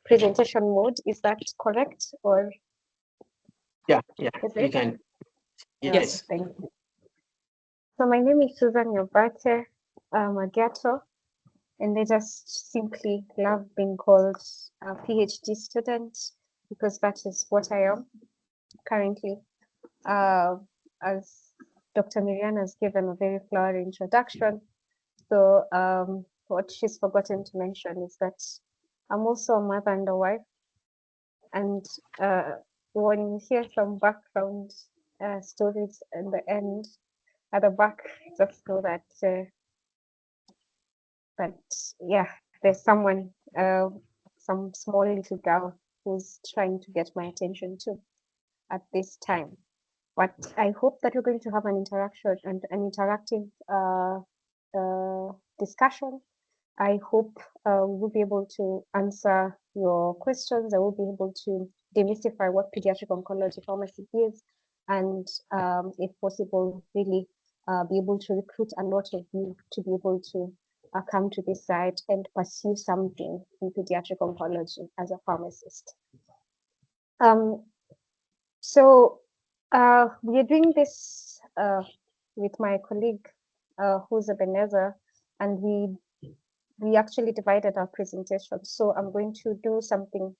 presentation mode. Is that correct? Or yeah, is you it? can. Yes. Thank you. So my name is 𝗣𝗲𝗱𝗶𝗆 Mageto, and I just simply love being called a PhD student because that is what I am currently. As Dr. Miriam has given a very flowery introduction, so what she's forgotten to mention is that I'm also a mother and a wife. And when you hear some background stories in the end, at the back, just know that yeah, there's someone, some small little girl who's trying to get my attention too at this time. But I hope that we're going to have an interaction and an interactive discussion. I hope we'll be able to answer your questions. I will be able to demystify what pediatric oncology pharmacy is, and if possible, really be able to recruit a lot of you to be able to come to this site and pursue something in pediatric oncology as a pharmacist. So we are doing this with my colleague, who's Ebenezer, and we actually divided our presentation. So I'm going to do something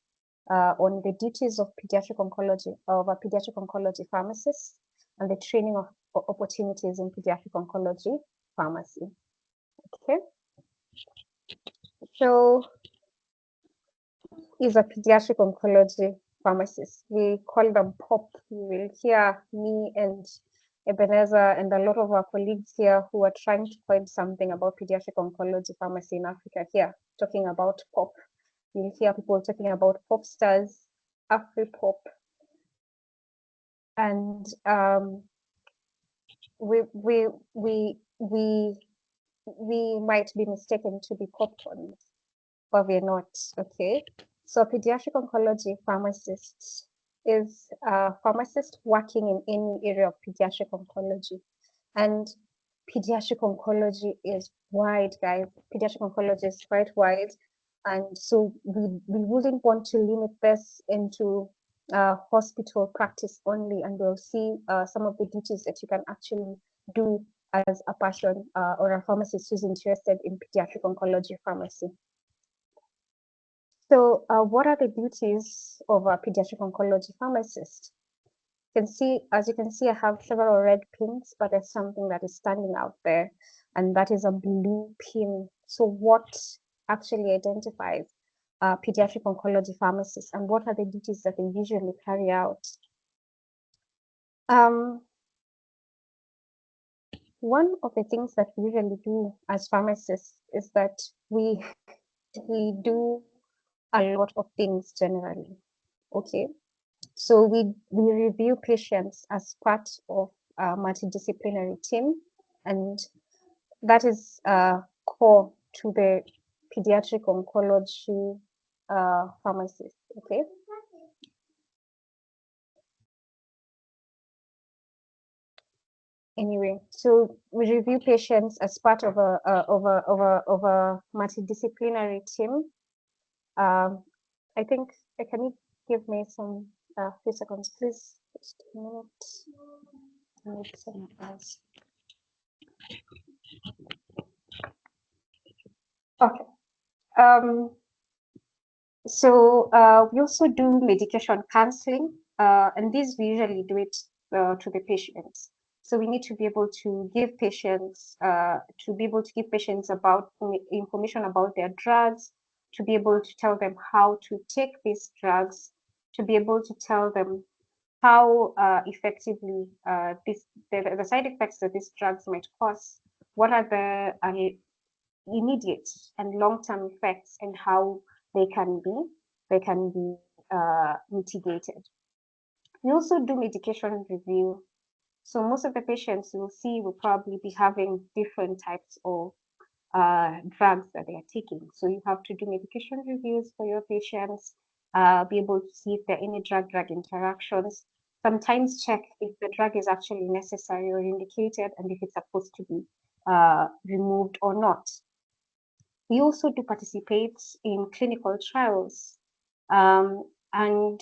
on the duties of pediatric oncology, of a pediatric oncology pharmacist, and the training of opportunities in pediatric oncology pharmacy. Okay. So, is a pediatric oncology pharmacist. We call them POP. You will hear me and Ebenezer and a lot of our colleagues here who are trying to find something about pediatric oncology pharmacy in Africa here, talking about POP. You'll hear people talking about pop stars, Afri-pop, and we might be mistaken to be popcorns, but we're not. Okay. So a pediatric oncology pharmacist is a pharmacist working in any area of pediatric oncology. And pediatric oncology is wide, guys. Pediatric oncology is quite wide. And so we wouldn't want to limit this into hospital practice only, and we'll see some of the duties that you can actually do as a person or a pharmacist who's interested in pediatric oncology pharmacy. So what are the duties of a pediatric oncology pharmacist? As you can see, I have several red pins, but there's something that is standing out there, and that is a blue pin. So what actually identifies a pediatric oncology pharmacist, and what are the duties that they usually carry out? One of the things that we usually do as pharmacists is that we do a lot of things generally. Okay. So we review patients as part of a multidisciplinary team, and that is core to the pediatric oncology pharmacist. Okay. Anyway, so we review patients as part of a multidisciplinary team. I think, can you give me some few seconds, please? Just a minute. I need some else. Okay. So we also do medication counseling, and this we usually do it to the patients. So we need to be able to give patients, about information about their drugs, to be able to tell them how to take these drugs, to be able to tell them how effectively the side effects that these drugs might cause, what are the immediate and long-term effects, and how they can be mitigated. We also do medication review. So most of the patients you'll see will probably be having different types of drugs that they are taking. So you have to do medication reviews for your patients, be able to see if there are any drug-drug interactions, sometimes check if the drug is actually necessary or indicated, and if it's supposed to be removed or not. we also do participate in clinical trials. And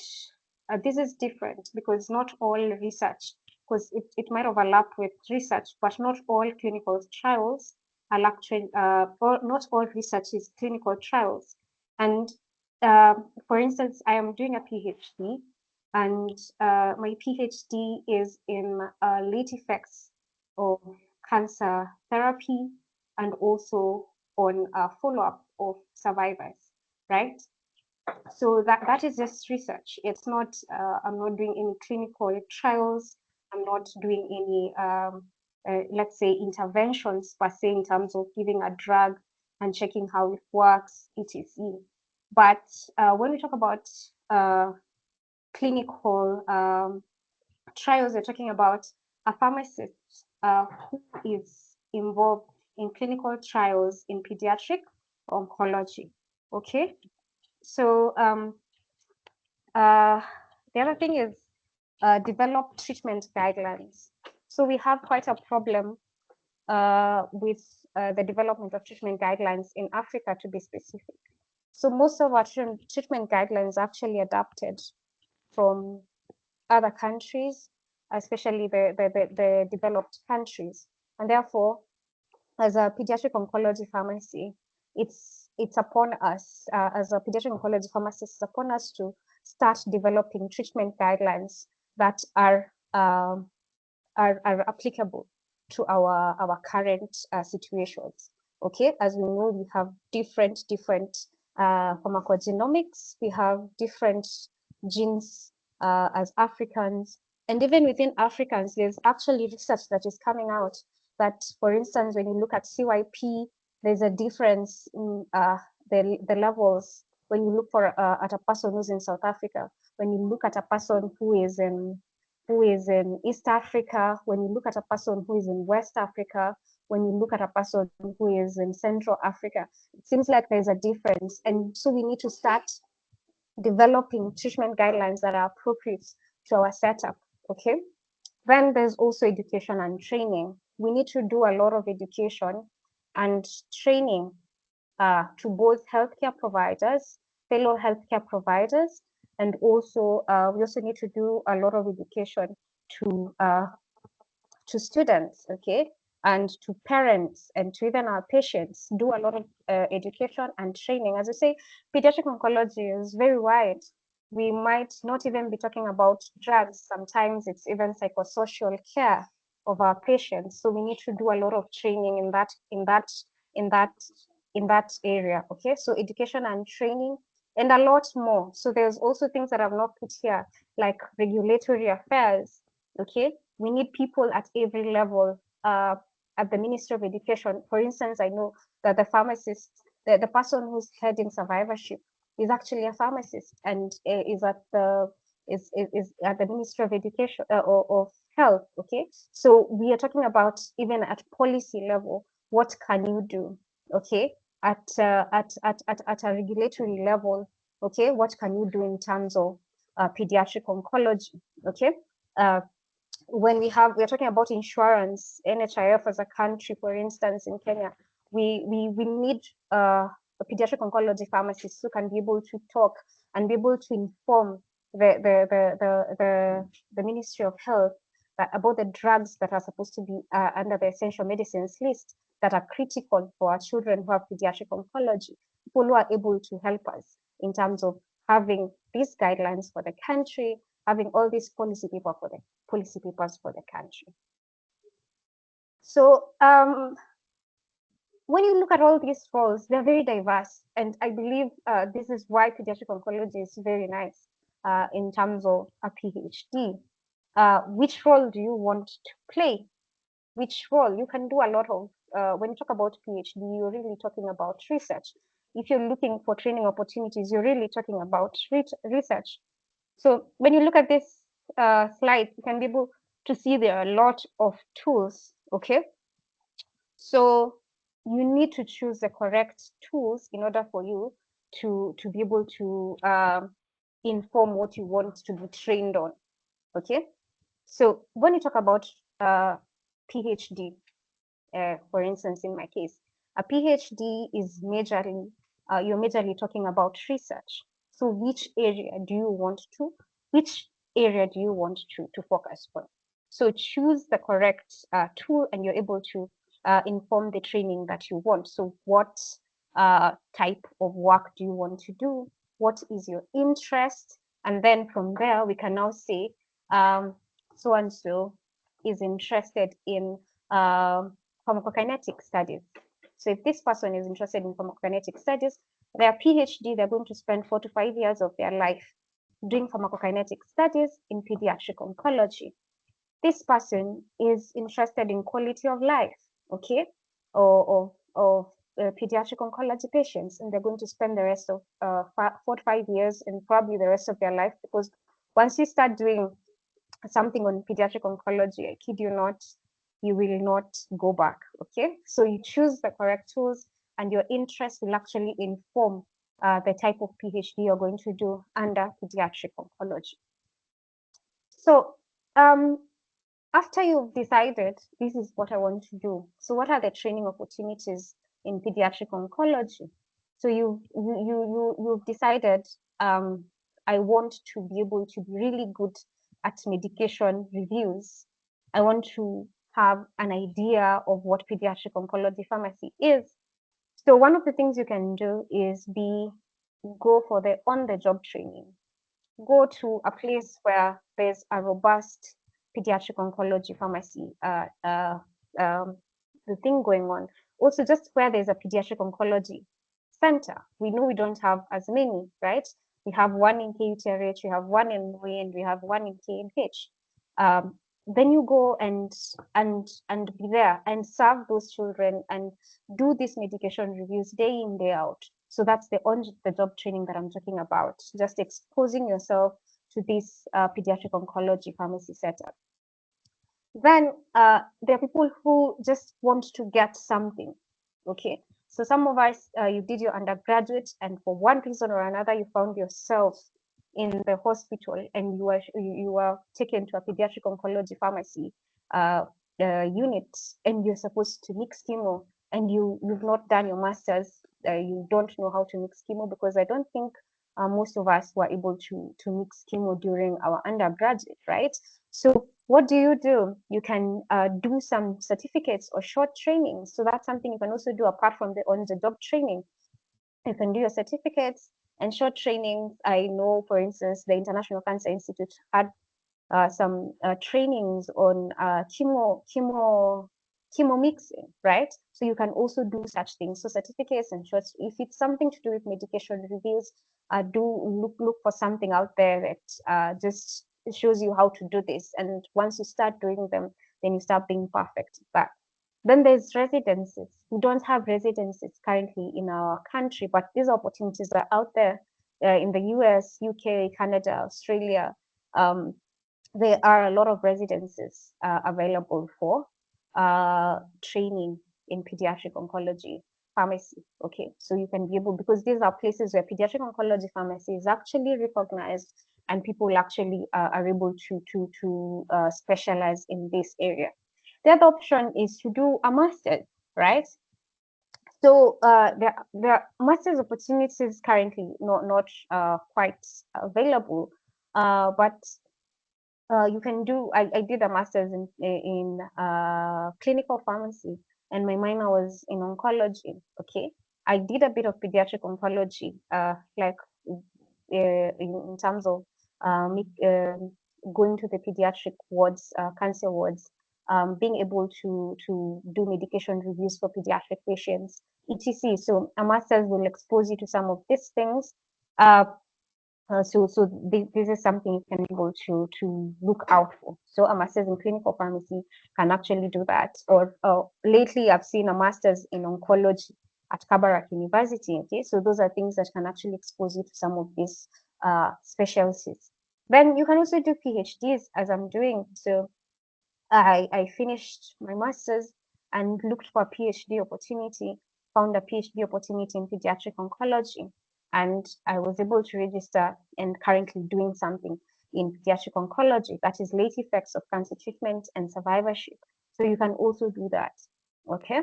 this is different because not all research, because it might overlap with research, but not all clinical trials are actually, or not all research is clinical trials. And for instance, I am doing a PhD, and my PhD is in late effects of cancer therapy and also on follow-up of survivors, right? So that is just research. It's not, I'm not doing any clinical trials. I'm not doing any, let's say, interventions per se in terms of giving a drug and checking how it works, etc. But when we talk about clinical trials, we're talking about a pharmacist who is involved in clinical trials in pediatric oncology. Okay, so the other thing is develop treatment guidelines. So we have quite a problem with the development of treatment guidelines in Africa, to be specific. So most of our treatment guidelines are actually adapted from other countries, especially the developed countries. And therefore, as a pediatric oncology pharmacy, it's upon us, as a pediatric oncology pharmacist, it's upon us to start developing treatment guidelines that are applicable to our current situations. Okay, as we know, we have different pharmacogenomics. We have different genes as Africans, and even within Africans, there's actually research that is coming out that, for instance, when you look at CYP, there's a difference in the levels when you look for at a person who's in South Africa, when you look at a person who is in East Africa, when you look at a person who is in West Africa, when you look at a person who is in Central Africa, it seems like there's a difference. And so we need to start developing treatment guidelines that are appropriate to our setup, okay? Then there's also education and training. We need to do a lot of education and training to both healthcare providers, fellow healthcare providers, and also we also need to do a lot of education to students, okay, and to parents and to even our patients. Do a lot of education and training. As I say, pediatric oncology is very wide. We might not even be talking about drugs. Sometimes it's even psychosocial care of our patients. So we need to do a lot of training in that area. Okay, so education and training and a lot more. So there's also things that I've not put here, like regulatory affairs. Okay, we need people at every level at the Ministry of Education. For instance, I know that the pharmacist, the person who's heading survivorship, is actually a pharmacist and is at the Ministry of Education or of Health. Okay, so we are talking about even at policy level, what can you do? Okay, at a regulatory level, okay, what can you do in terms of pediatric oncology? Okay, when we're talking about insurance, NHIF as a country, for instance, in Kenya, we need pediatric oncology pharmacists who can be able to talk and be able to inform the Ministry of Health about the drugs that are supposed to be under the essential medicines list that are critical for our children who have pediatric oncology. People who are able to help us in terms of having these guidelines for the country, having all these policy papers for the country. So when you look at all these roles, they're very diverse, and I believe this is why pediatric oncology is very nice in terms of a PhD. Which role do you want to play? Which role? You can do a lot of, when you talk about PhD, you're really talking about research. If you're looking for training opportunities, you're really talking about research. So when you look at this slide, you can be able to see there are a lot of tools, okay? So you need to choose the correct tools in order for you to be able to inform what you want to be trained on, okay? So when you talk about PhD, for instance, in my case, A PhD is majorly, you're majorly talking about research. So which area do you want to focus on? So choose the correct tool and you're able to inform the training that you want. So what type of work do you want to do? What is your interest? And then from there, we can now say, so-and-so is interested in pharmacokinetic studies. So if this person is interested in pharmacokinetic studies, their PhD, they're going to spend 4 to 5 years of their life doing pharmacokinetic studies in pediatric oncology. This person is interested in quality of life, okay, of pediatric oncology patients, and they're going to spend the rest of 4 to 5 years and probably the rest of their life, because once you start doing something on pediatric oncology, I kid you not, you will not go back, okay? So you choose the correct tools and your interest will actually inform the type of PhD you're going to do under pediatric oncology. So after you've decided this is what I want to do, so what are the training opportunities in pediatric oncology? So you've decided I want to be able to be really good at medication reviews. I want to have an idea of what pediatric oncology pharmacy is. So one of the things you can do is go for the on-the-job training. Go to a place where there's a robust pediatric oncology pharmacy the thing going on. Also, just where there's a pediatric oncology center. We know we don't have as many, right? We have one in KUTRH, we have one in Moi, and we have one in KNH. Then you go and be there and serve those children and do these medication reviews day in, day out. So that's the on-the-job training that I'm talking about, just exposing yourself to this pediatric oncology pharmacy setup. Then there are people who just want to get something, okay? So some of us, you did your undergraduate, and for one reason or another, you found yourself in the hospital and you were taken to a pediatric oncology pharmacy unit, and you're supposed to mix chemo, and you've not done your master's, you don't know how to mix chemo, because I don't think most of us were able to mix chemo during our undergraduate, right? So what do? You can do some certificates or short trainings. So that's something you can also do apart from the on-the-job training. You can do your certificates and short trainings. I know, for instance, the International Cancer Institute had some trainings on chemo mixing, right? So you can also do such things. So certificates and short, if it's something to do with medication reviews, do look for something out there that just shows you how to do this. And once you start doing them, then you start being perfect at that. Then there's residencies. We don't have residencies currently in our country, but these opportunities are out there in the US, UK, Canada, Australia. There are a lot of residencies available for training in pediatric oncology pharmacy. Okay, so you can be able, because these are places where pediatric oncology pharmacy is actually recognized, and people actually are able to specialize in this area. The other option is to do a master's, right? So there are master's opportunities currently not quite available, but you can do. I did a master's in clinical pharmacy, and my minor was in oncology. Okay, I did a bit of pediatric oncology, like in terms of going to the pediatric wards, cancer wards, being able to do medication reviews for pediatric patients, etc. So a master's will expose you to some of these things. So this is something you can be able to look out for. So a master's in clinical pharmacy can actually do that. Or lately, I've seen a master's in oncology at Kabarak University. Okay, so those are things that can actually expose you to some of these specialties. Then you can also do PhDs, as I'm doing. So I finished my master's and looked for a PhD opportunity, found a PhD opportunity in pediatric oncology, and I was able to register and currently doing something in pediatric oncology, that is late effects of cancer treatment and survivorship. So you can also do that, okay?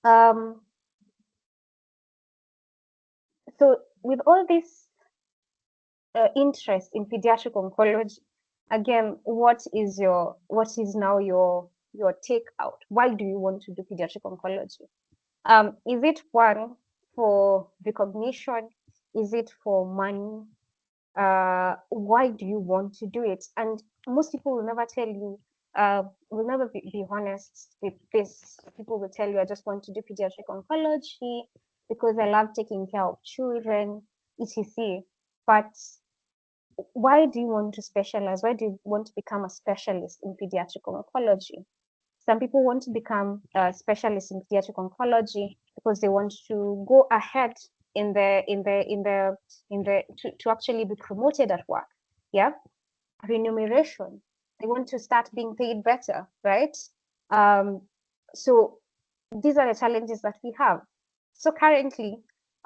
So with all this interest in pediatric oncology, again, what is now your takeout? Why do you want to do pediatric oncology? Is it one for recognition? Is it for money? Why do you want to do it? And most people will never tell you, will never be honest with this. People will tell you, I just want to do pediatric oncology because I love taking care of children, etc. But why do you want to specialize? Why do you want to become a specialist in pediatric oncology? Some people want to become a specialist in pediatric oncology because they want to go ahead to actually be promoted at work. Yeah, remuneration. They want to start being paid better, right? So these are the challenges that we have. So currently,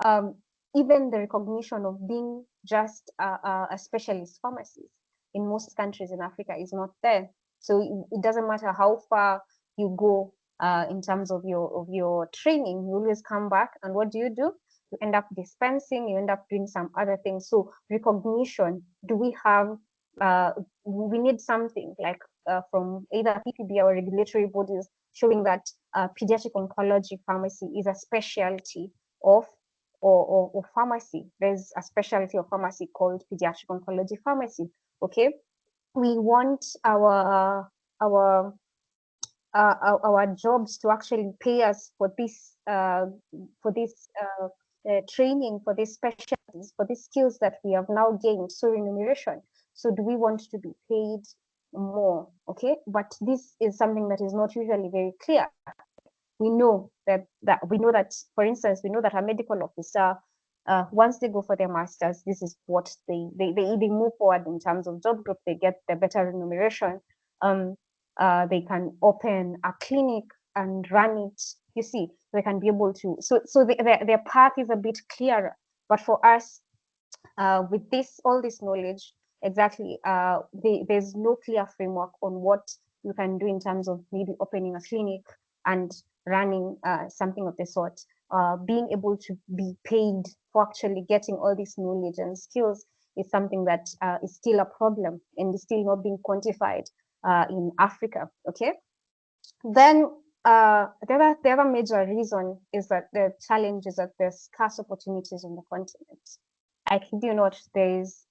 even the recognition of being just a specialist pharmacist in most countries in Africa is not there. So it doesn't matter how far you go in terms of your training, you always come back, and what do? You end up dispensing, you end up doing some other things. So recognition, do we have, we need something like from either PPB or regulatory bodies showing that pediatric oncology pharmacy is a specialty of or pharmacy. There's a specialty of pharmacy called pediatric oncology pharmacy. Okay, we want our jobs to actually pay us for this training, for these specialties, for these skills that we have now gained. So remuneration. So do we want to be paid more? Okay, but this is something that is not usually very clear. We know that for instance, we know that a medical officer, once they go for their masters, this is what they move forward in terms of job group. They get the better remuneration. They can open a clinic and run it. You see, they can be able to. So their path is a bit clearer. But for us, with all this knowledge, exactly, there's no clear framework on what you can do in terms of maybe opening a clinic and running something of the sort. Being able to be paid for actually getting all this knowledge and skills is something that is still a problem and is still not being quantified in Africa. Okay, then the other major reason is that the challenge is that there's scarce opportunities on the continent. I kid you not, there's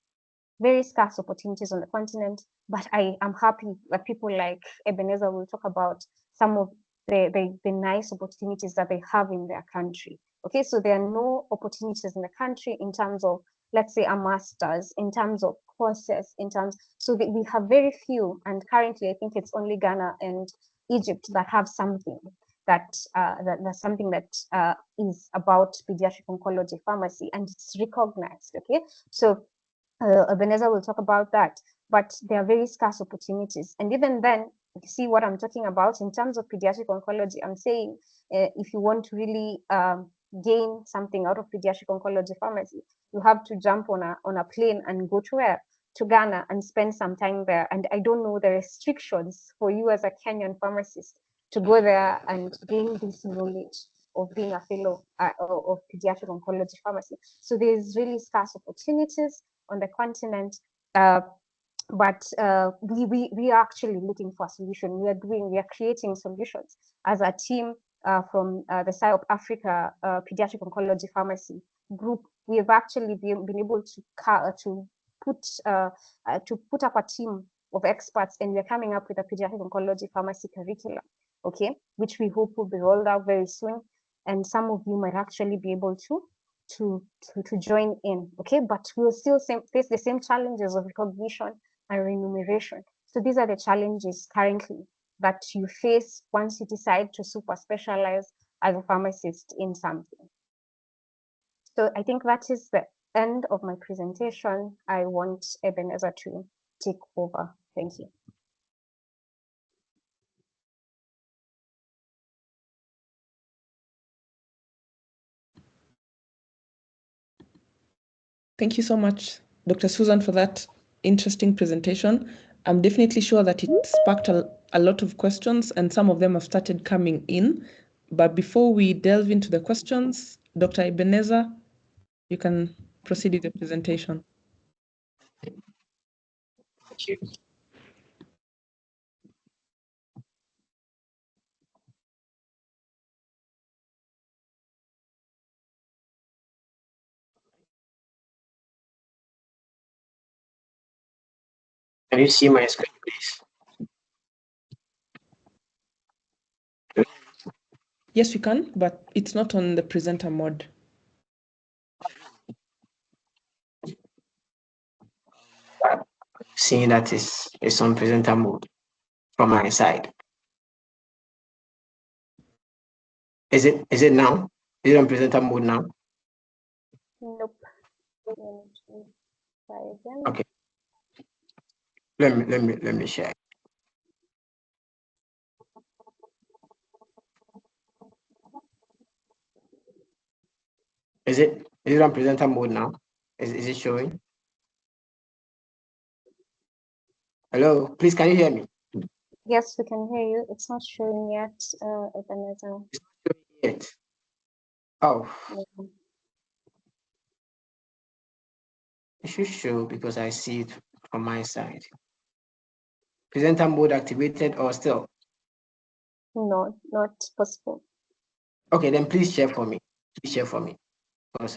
very scarce opportunities on the continent, but I am happy that people like Ebenezer will talk about some of the nice opportunities that they have in their country. Okay, so there are no opportunities in the country in terms of, let's say, a master's, in terms of courses, so that we have very few, and currently I think it's only Ghana and Egypt that have something that's something that is about pediatric oncology pharmacy, and it's recognized. Okay, so Ebenezer will talk about that, but there are very scarce opportunities. And even then, you see what I'm talking about in terms of pediatric oncology. I'm saying if you want to really gain something out of pediatric oncology pharmacy, you have to jump on a plane and go to where? To Ghana and spend some time there. And I don't know the restrictions for you as a Kenyan pharmacist to go there and gain this knowledge of being a fellow of pediatric oncology pharmacy. So there's really scarce opportunities on the continent, but we are actually looking for a solution. We are creating solutions as a team from the SIOP Africa Pediatric Oncology Pharmacy group. We have actually been able to put up a team of experts, and we're coming up with a pediatric oncology pharmacy curriculum, okay, which we hope will be rolled out very soon. And some of you might actually be able to join in, okay? But we'll still face the same challenges of recognition and remuneration. So these are the challenges currently that you face once you decide to super specialize as a pharmacist in something. So I think that is the end of my presentation. I want Ebenezer to take over. Thank you. Thank you so much, Dr. Susan, for that interesting presentation. I'm definitely sure that it sparked a lot of questions, and some of them have started coming in. But before we delve into the questions, Dr. Ebenezer, you can proceed with the presentation. Thank you. Can you see my screen, please? Yes, we can, but it's not on the presenter mode. Seeing that it's on presenter mode from my side. Is it now? Is it on presenter mode now? Nope. Let me try again. Okay. Let me share. Is it on presenter mode now? Is it showing? Hello, please, can you hear me? Yes, we can hear you. It's not showing yet, Ebenezer. It's not showing yet. Oh, Yeah. it should show because I see it from my side. Presenter mode activated or still? No, not possible. Okay, then please share for me. Please share for me. Because,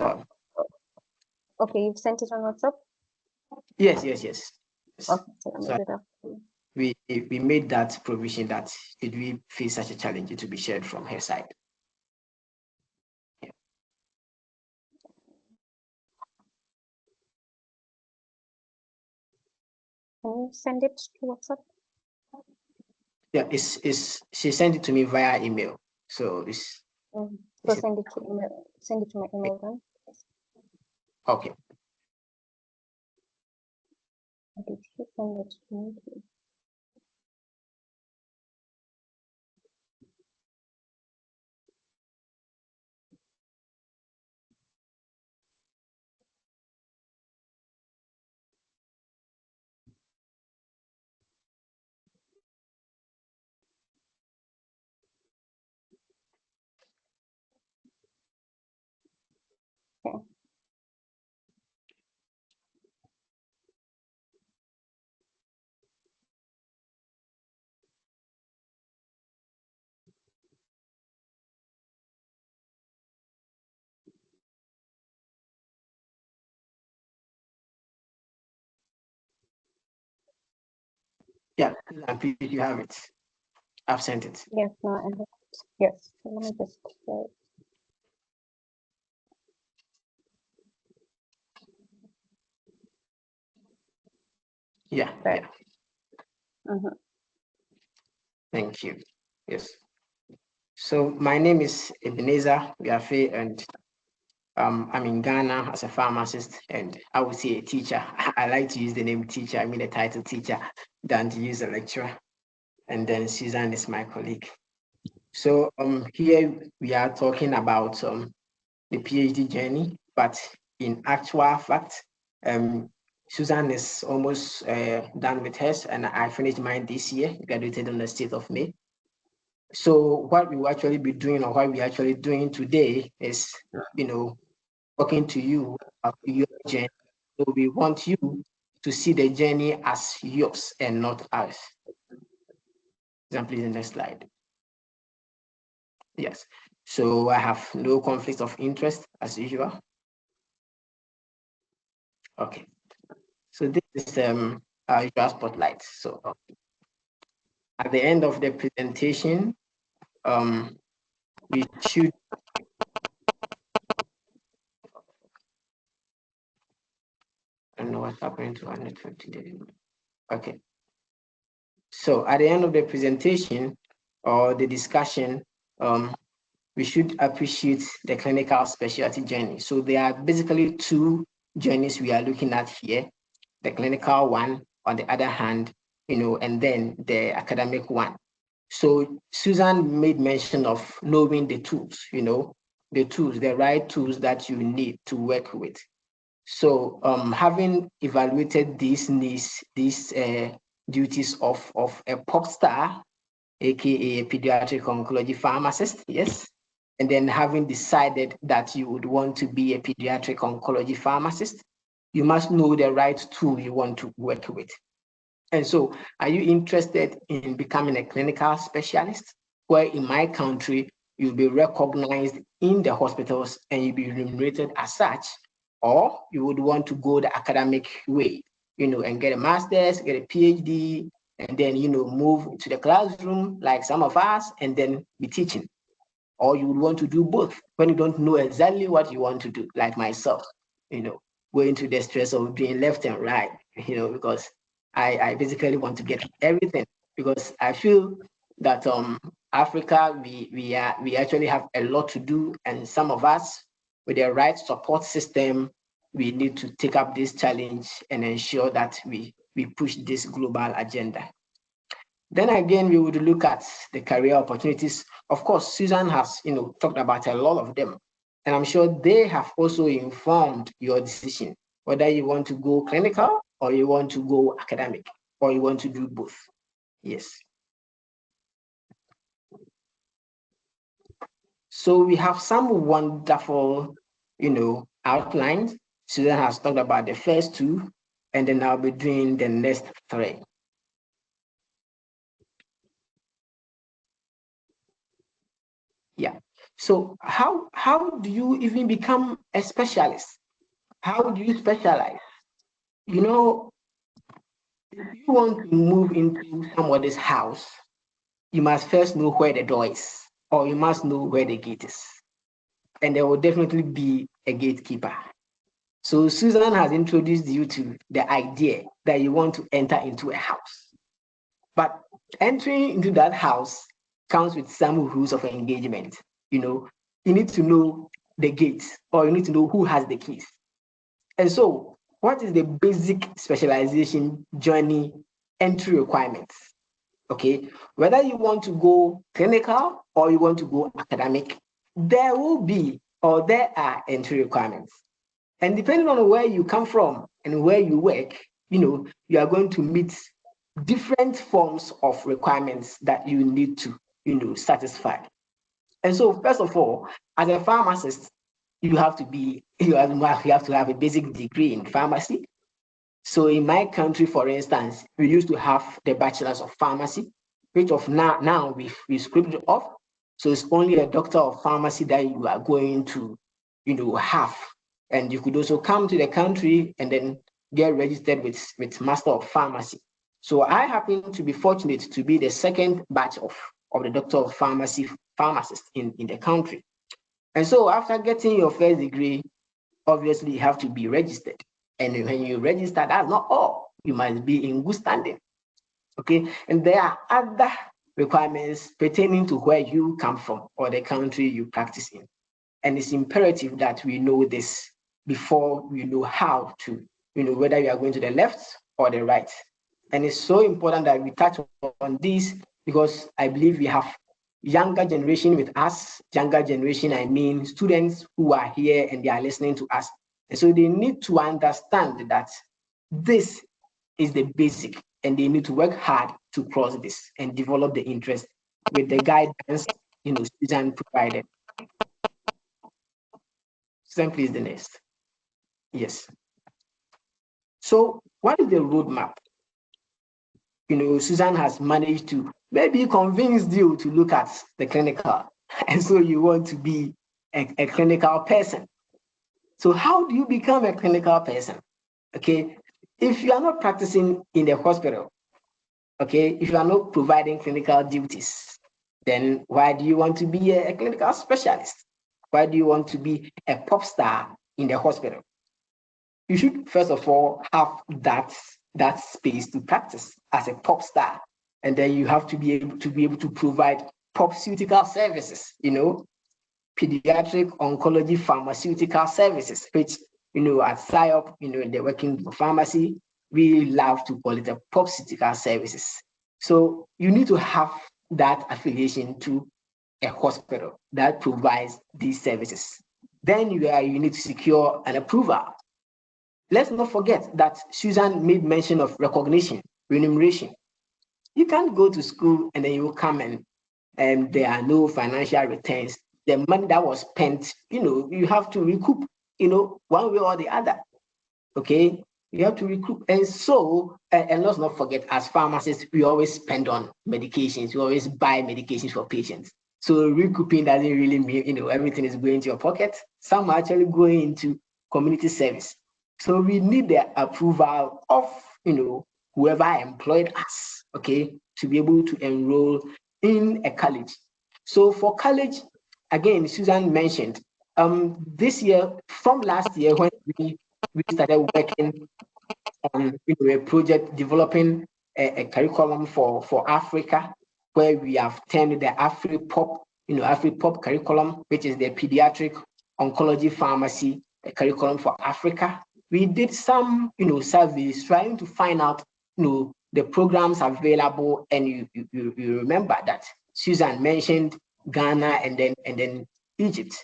Okay, you've sent it on WhatsApp? yes. Okay, so let me So do that for you. we made that provision that should we face such a challenge, it to be shared from her side. Yeah. Can you send it to WhatsApp? Yeah, she sent it to me via email. So it's So is it, send it to email. Send it to my email then. okay. Did you send it to me? Okay. Yeah, please, you have it. I've sent it. Yes, no, I have it. Yes, so let me just Yeah, right. yeah. Thank you. Yes. So my name is Ebenezer Wiafe, and I'm in Ghana as a pharmacist, and I would say a teacher. I like to use the name teacher, I mean the title teacher, than to use a lecturer. And then Susan is my colleague. So here we are talking about the PhD journey, but in actual fact, Susan is almost done with hers, and I finished mine this year, graduated on the 6th of May. So what we will actually be doing, or what we're actually doing today is, talking to you about your journey. So we want you to see the journey as yours and not ours. Please, the next slide. Yes. So I have no conflict of interest as usual. Okay. So this is our usual spotlight. So at the end of the presentation, we should. I don't know what's happening to our network today. Okay. So at the end of the presentation or the discussion, we should appreciate the clinical specialty journey. So there are basically two journeys we are looking at here: the clinical one, on the other hand, and then the academic one. So Susan made mention of knowing the tools, the right tools that you need to work with. So having evaluated these needs, these duties of a pop star aka a pediatric oncology pharmacist, yes. And then having decided that you would want to be a pediatric oncology pharmacist, you must know the right tool you want to work with. And so, are you interested in becoming a clinical specialist, where in my country, you'll be recognized in the hospitals and you'll be remunerated as such? Or you would want to go the academic way, and get a master's, get a PhD, and then, move to the classroom like some of us, and then be teaching? Or you would want to do both when you don't know exactly what you want to do, like myself, going through the stress of being left and right, because I basically want to get everything, because I feel that Africa, we actually have a lot to do, and some of us, with the right support system, we need to take up this challenge and ensure that we push this global agenda. Then again, we would look at the career opportunities. Of course, Susan has talked about a lot of them, and I'm sure they have also informed your decision, whether you want to go clinical or you want to go academic, or you want to do both. Yes. So we have some wonderful, outlines. Susan has talked about the first two, and then I'll be doing the next three. Yeah. So how do you even become a specialist? How do you specialize? If you want to move into somebody's house, you must first know where the door is, or you must know where the gate is. And there will definitely be a gatekeeper. So Susan has introduced you to the idea that you want to enter into a house. But entering into that house comes with some rules of engagement. You need to know the gate, or you need to know who has the keys. And so, what is the basic specialization journey entry requirements? Okay, whether you want to go clinical or you want to go academic, there will be, or there are entry requirements. And depending on where you come from and where you work, you are going to meet different forms of requirements that you need to, satisfy. And so, first of all, as a pharmacist, you have to have a basic degree in pharmacy. So in my country, for instance, we used to have the bachelor's of pharmacy, which of now we scraped it off. So it's only a doctor of pharmacy that you are going to, have. And you could also come to the country and then get registered with Master of Pharmacy. So I happen to be fortunate to be the second batch of the Doctor of Pharmacy pharmacist in the country. And so after getting your first degree, obviously you have to be registered. And when you register, that's not all. You must be in good standing. Okay. And there are other requirements pertaining to where you come from or the country you practice in. And it's imperative that we know this before we know how to, whether you are going to the left or the right. And it's so important that we touch on this, because I believe we have younger generation with us. Younger generation, I mean students who are here and they are listening to us. And so they need to understand that this is the basic, and they need to work hard to cross this and develop the interest with the guidance, Susan provided. Susan, please, the next. Yes. So what is the roadmap? Susan has managed to maybe convince you to look at the clinical, and so you want to be a clinical person. So how do you become a clinical person? Okay, if you are not practicing in the hospital, okay, if you are not providing clinical duties, then why do you want to be a clinical specialist? Why do you want to be a pop star in the hospital? You should first of all have that space to practice as a pop star, and then you have to be able to provide pharmaceutical services, pediatric oncology pharmaceutical services, which at PSYOP, they're working for pharmacy, we love to call it a pharmaceutical services. So you need to have that affiliation to a hospital that provides these services. Then you need to secure an approval. Let's not forget that Susan made mention of recognition, remuneration. You can't go to school and then you come and there are no financial returns. The money that was spent, you have to recoup, one way or the other. Okay, you have to recoup. And so, and let's not forget, as pharmacists, we always spend on medications. We always buy medications for patients. So recouping doesn't really mean, everything is going to your pocket. Some are actually going into community service. So we need the approval of, whoever employed us, okay, to be able to enroll in a college. So for college, again, Susan mentioned, this year, from last year, when we started working on a project developing a curriculum for Africa, where we have termed the AfriPop curriculum, which is the Pediatric Oncology Pharmacy curriculum for Africa. We did some, surveys trying to find out, the programs available, and you remember that Susan mentioned Ghana and then Egypt.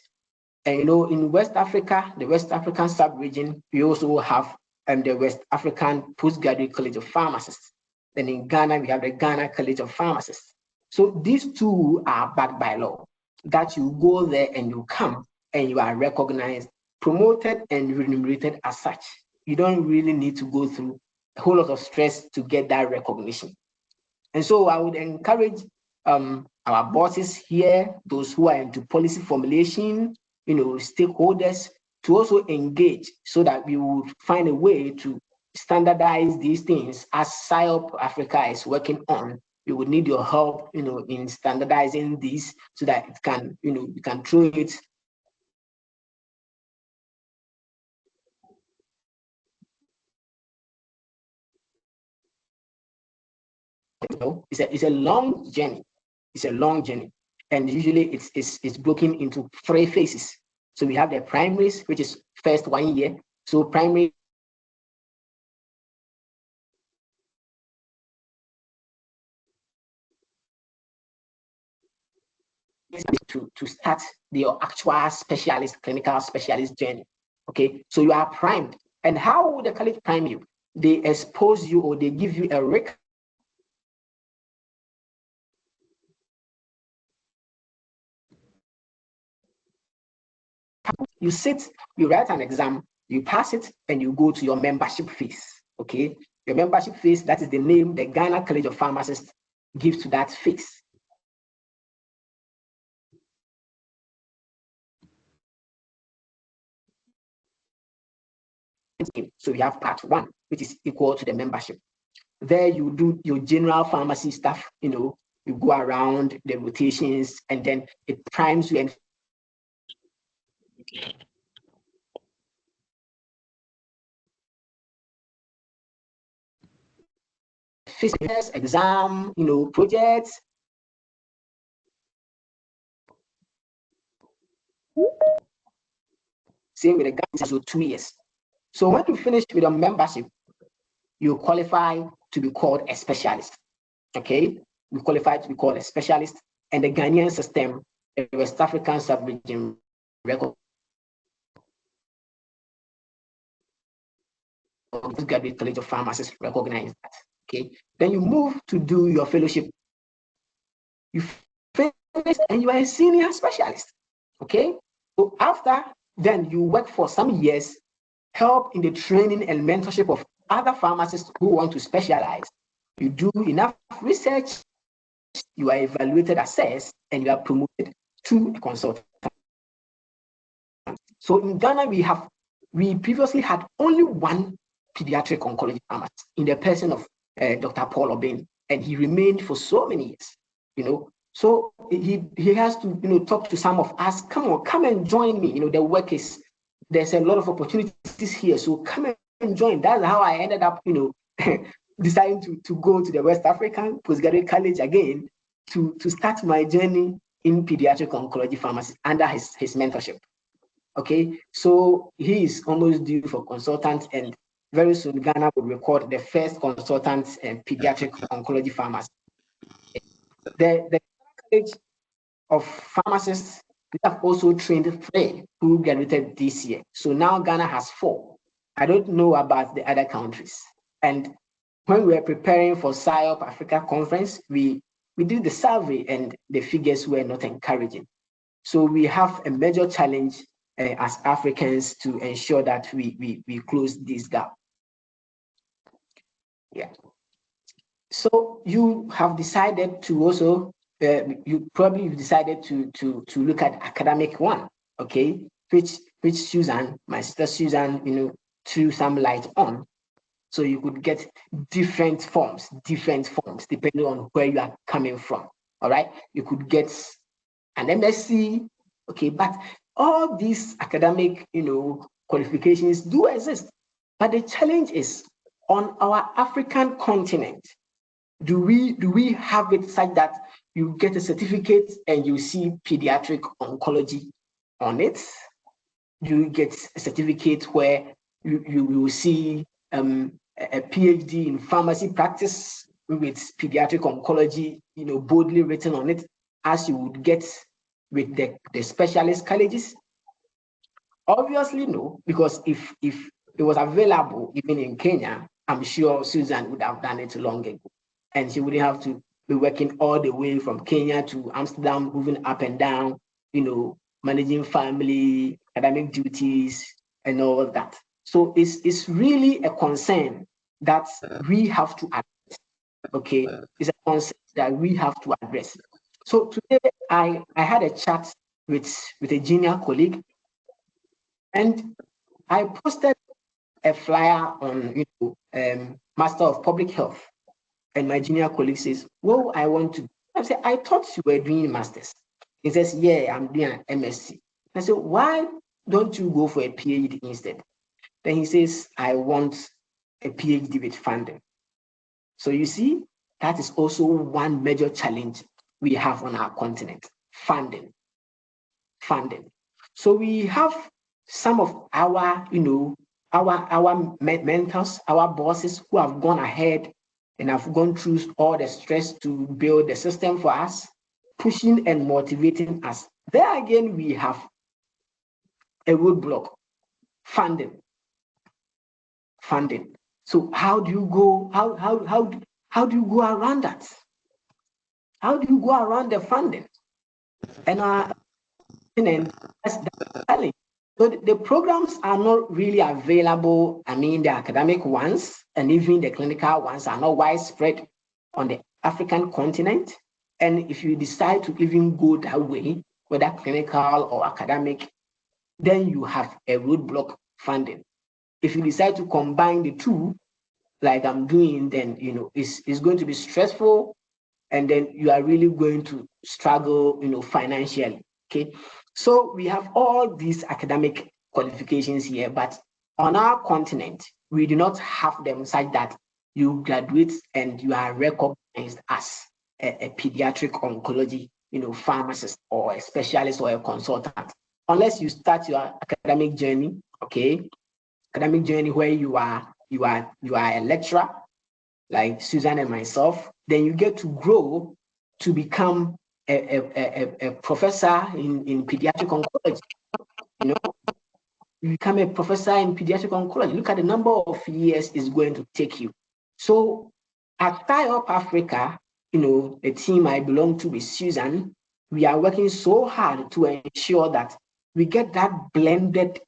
And in West Africa, the West African sub-region, we also have the West African Postgraduate College of Pharmacists. Then in Ghana, we have the Ghana College of Pharmacists. So these two are backed by law, that you go there and you come and you are recognized, promoted, and remunerated as such. You don't really need to go through a whole lot of stress to get that recognition. And so I would encourage our bosses here, those who are into policy formulation, stakeholders, to also engage so that we would find a way to standardize these things. As PSYOP Africa is working on, we would need your help, in standardizing these so that it can, you can throw it. It's a long journey. It's a long journey, and usually it's broken into 3 phases. So we have the primaries, which is first 1 year. So primary to start your actual clinical specialist journey. Okay, so you are primed. And how will the college prime you? They expose you, or they give you a rick. You sit, you write an exam, you pass it, and you go to your membership fees. Okay, your membership fees, that is the name the Ghana College of Pharmacists gives to that fees. So we have part 1, which is equal to the membership. There you do your general pharmacy stuff, you go around the rotations, and then it primes you and physics, exam, projects. Same with the guys, so 2 years. So when you finish with your membership, you qualify to be called a specialist. Okay, you qualify to be called a specialist, and the Ghanaian system, the West African sub-region record Postgraduate College of Pharmacists recognize that. Okay, then you move to do your fellowship. You finish and you are a senior specialist. Okay, so after then you work for some years, help in the training and mentorship of other pharmacists who want to specialize. You do enough research, you are evaluated, assessed, and you are promoted to a consultant. So in Ghana, we previously had only one pediatric oncology pharmacist in the person of Dr. Paul Obeng, and he remained for so many years, So he has to, talk to some of us. Come and join me. The work there's a lot of opportunities here. So come and join. That's how I ended up, deciding to go to the West African Postgraduate College again to start my journey in pediatric oncology pharmacy under his mentorship. Okay, so he is almost due for consultants, and very soon Ghana will record the first consultants and pediatric oncology pharmacy. The College of Pharmacists, we have also trained 3 who graduated this year. So now Ghana has 4. I don't know about the other countries. And when we were preparing for PSYOP Africa conference, we did the survey and the figures were not encouraging. So we have a major challenge as Africans to ensure that we close this gap. Yeah. So you have decided to also, you probably decided to look at academic one, okay, which Susan, my sister Susan, threw some light on. So you could get different forms depending on where you are coming from. All right, you could get an MSc, okay, but all these academic, qualifications do exist. But the challenge is on our African continent. Do we have it such that you get a certificate and you see pediatric oncology on it? Do you get a certificate where you will see a PhD in pharmacy practice with pediatric oncology, boldly written on it, as you would get with the specialist colleges? Obviously, no, because if it was available even in Kenya, I'm sure Susan would have done it long ago. And she wouldn't have to be working all the way from Kenya to Amsterdam, moving up and down, managing family, academic duties, and all of that. So it's really a concern that we have to address. Okay, it's a concern that we have to address. So today I had a chat with a junior colleague, and I posted a flyer on Master of Public Health. And my junior colleague says, well, I want to. I said, I thought you were doing masters. He says, yeah, I'm doing an MSc. I said, why don't you go for a PhD instead? Then he says, I want a PhD with funding. So you see, that is also one major challenge we have on our continent, funding. So we have some of our, our mentors, our bosses who have gone ahead and have gone through all the stress to build the system for us, pushing and motivating us. There again, we have a roadblock, funding. So how do you go? How do you go around that? How do you go around the funding? And that's the challenge. So the programs are not really available. I mean, the academic ones and even the clinical ones are not widespread on the African continent. And if you decide to even go that way, whether clinical or academic, then you have a roadblock, funding. If you decide to combine the two, like I'm doing, then it's going to be stressful, and then you are really going to struggle, financially. Okay. So we have all these academic qualifications here, but on our continent, we do not have them such that you graduate and you are recognized as a pediatric oncology, pharmacist or a specialist or a consultant, unless you start your academic journey, okay, academic journey where you are a lecturer, like Susan and myself. Then you get to grow to become a professor in pediatric oncology. You become a professor in pediatric oncology. Look at the number of years it's going to take you. So at PSYOP Africa, the team I belong to with Susan, we are working so hard to ensure that we get that blended,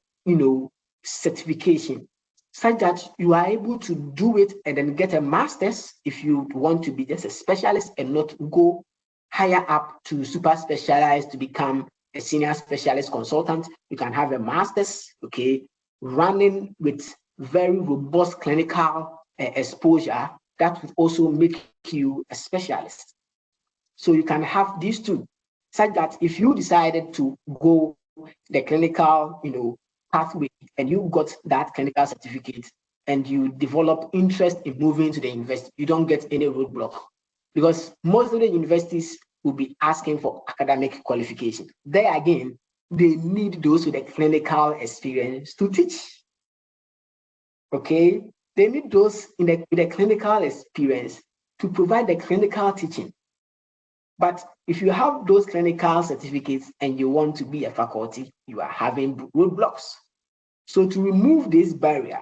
certification, such that you are able to do it and then get a master's if you want to be just a specialist and not go higher up to super specialized to become a senior specialist consultant. You can have a master's, okay, running with very robust clinical exposure that would also make you a specialist. So you can have these two, such that if you decided to go the clinical, pathway, and you got that clinical certificate and you develop interest in moving to the university, you don't get any roadblock, because most of the universities will be asking for academic qualification. There again, they need those with a clinical experience to teach. Okay, they need those with a clinical experience to provide the clinical teaching. But if you have those clinical certificates and you want to be a faculty, you are having roadblocks. So to remove this barrier,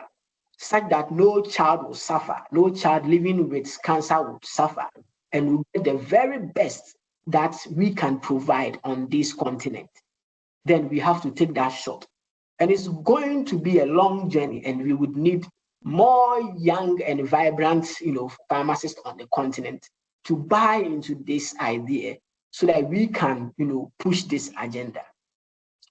such that no child will suffer, no child living with cancer will suffer, and we get the very best that we can provide on this continent, then we have to take that shot. And it's going to be a long journey, and we would need more young and vibrant, pharmacists on the continent to buy into this idea so that we can, push this agenda.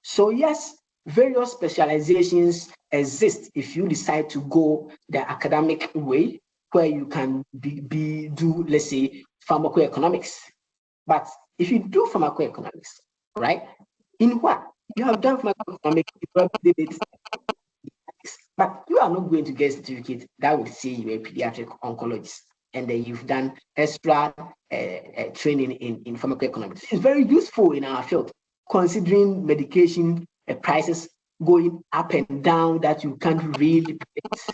So yes, various specializations exist if you decide to go the academic way, where you can do, let's say, pharmacoeconomics. But if you do pharmacoeconomics, right, in what? You have done pharmacoeconomics, you probably did it, but you are not going to get a certificate that would say you're a pediatric oncologist, and then you've done extra training in pharmacoeconomics. It's very useful in our field, considering medication prices going up and down that you can't really predict.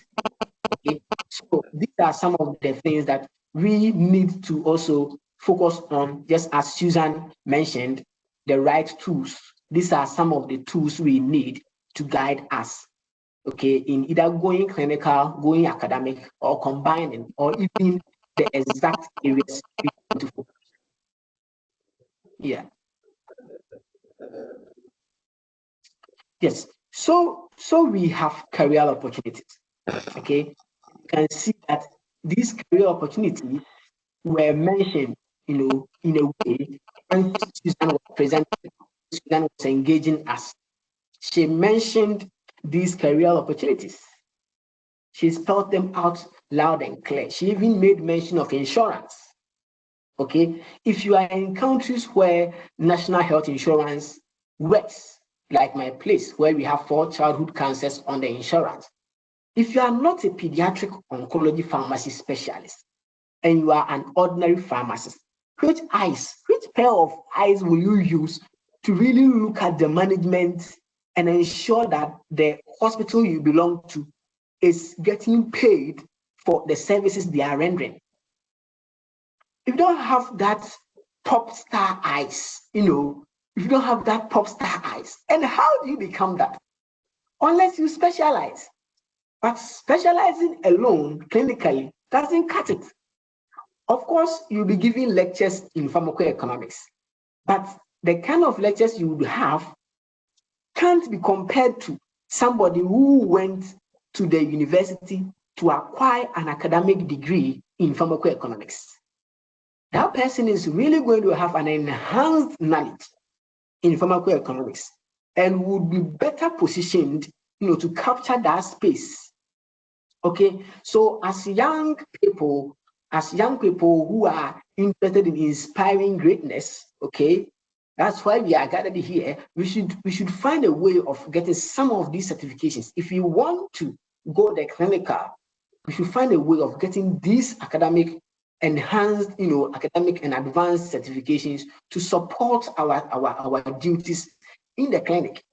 Okay? So these are some of the things that we need to also focus on, just as Susan mentioned, the right tools. These are some of the tools we need to guide us, okay, in either going clinical, going academic, or combining, or even the exact areas we want to focus. Yeah. Yes. So we have career opportunities. Okay. You can see that these career opportunities were mentioned, in a way, and Susan was presenting, Susan was engaging us. She mentioned these career opportunities. She spelled them out loud and clear. She even made mention of insurance. Okay, if you are in countries where national health insurance works, like my place, where we have 4 childhood cancers on the insurance, if you are not a pediatric oncology pharmacy specialist and you are an ordinary pharmacist, which pair of eyes will you use to really look at the management and ensure that the hospital you belong to is getting paid for the services they are rendering? If you don't have that pop star eyes, if you don't have that pop star eyes, and how do you become that? Unless you specialize. But specializing alone clinically doesn't cut it. Of course, you'll be giving lectures in pharmacoeconomics, but the kind of lectures you would have can't be compared to somebody who went to the university to acquire an academic degree in pharmacoeconomics. That person is really going to have an enhanced knowledge in pharmacoeconomics and would be better positioned, to capture that space. Okay, so as young people who are interested in inspiring greatness, okay, that's why we are gathered here. We should find a way of getting some of these certifications. If you want to go the clinical, we should find a way of getting these academic enhanced, academic and advanced certifications to support our duties in the clinic.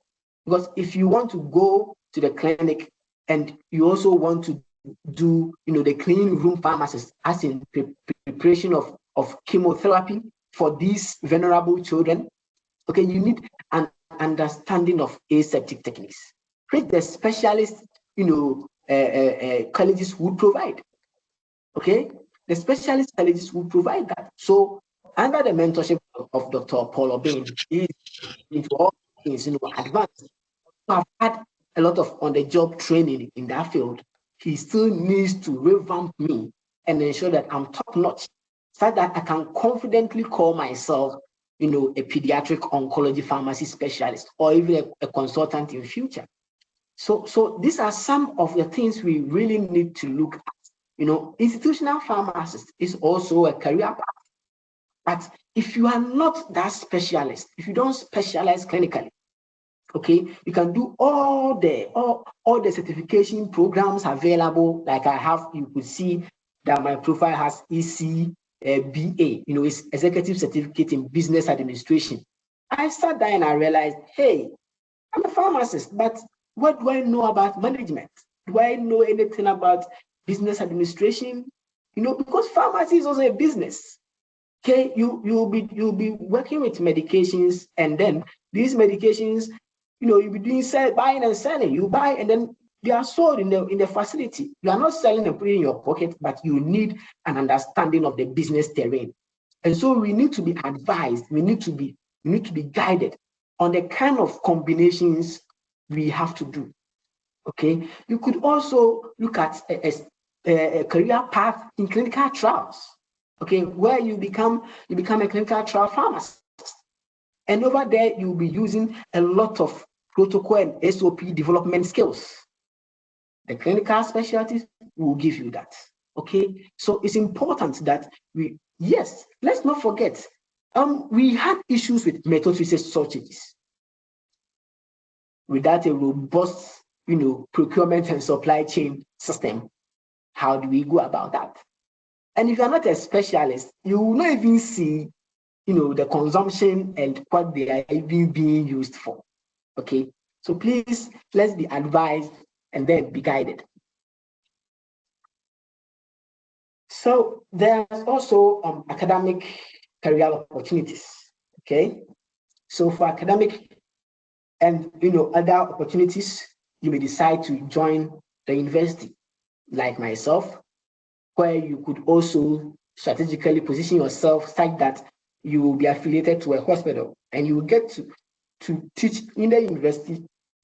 Because if you want to go to the clinic and you also want to do, the clean room pharmacist, as in preparation of chemotherapy for these vulnerable children, okay, you need an understanding of aseptic techniques, which the specialist, colleges would provide. Okay, the specialist colleges will provide that. So under the mentorship of Dr. Paul Obin, he is into all things, advanced. I've had a lot of on-the-job training in that field. He still needs to revamp me and ensure that I'm top-notch, so that I can confidently call myself, a pediatric oncology pharmacy specialist, or even a consultant in future. So these are some of the things we really need to look at. Institutional pharmacist is also a career path. But if you are not that specialist, if you don't specialize clinically, okay, you can do all the certification programs available. Like I have, you could see that my profile has ECBA, it's Executive Certificate in Business Administration. I sat down and I realized, hey, I'm a pharmacist, but what do I know about management? Do I know anything about business administration? Because pharmacy is also a business. Okay, you'll be working with medications, and then these medications, you'll be doing buying and selling. You buy, and then they are sold in the facility. You are not selling and putting in your pocket, but you need an understanding of the business terrain. And so we need to be advised, we need to be guided on the kind of combinations we have to do. Okay, you could also look at a career path in clinical trials. Okay, where you become a clinical trial pharmacist, and over there you'll be using a lot of protocol and SOP development skills. The clinical specialties will give you that. Okay, so it's important that let's not forget, we had issues with method-resist shortages. Without a robust, procurement and supply chain system, how do we go about that? And if you're not a specialist, you will not even see, the consumption and what they are even being used for. Okay, so please, let's be advised and then be guided. So there's also academic career opportunities. Okay, so for academic and other opportunities, you may decide to join the university, like myself, where you could also strategically position yourself such that you will be affiliated to a hospital and you will get to teach in the university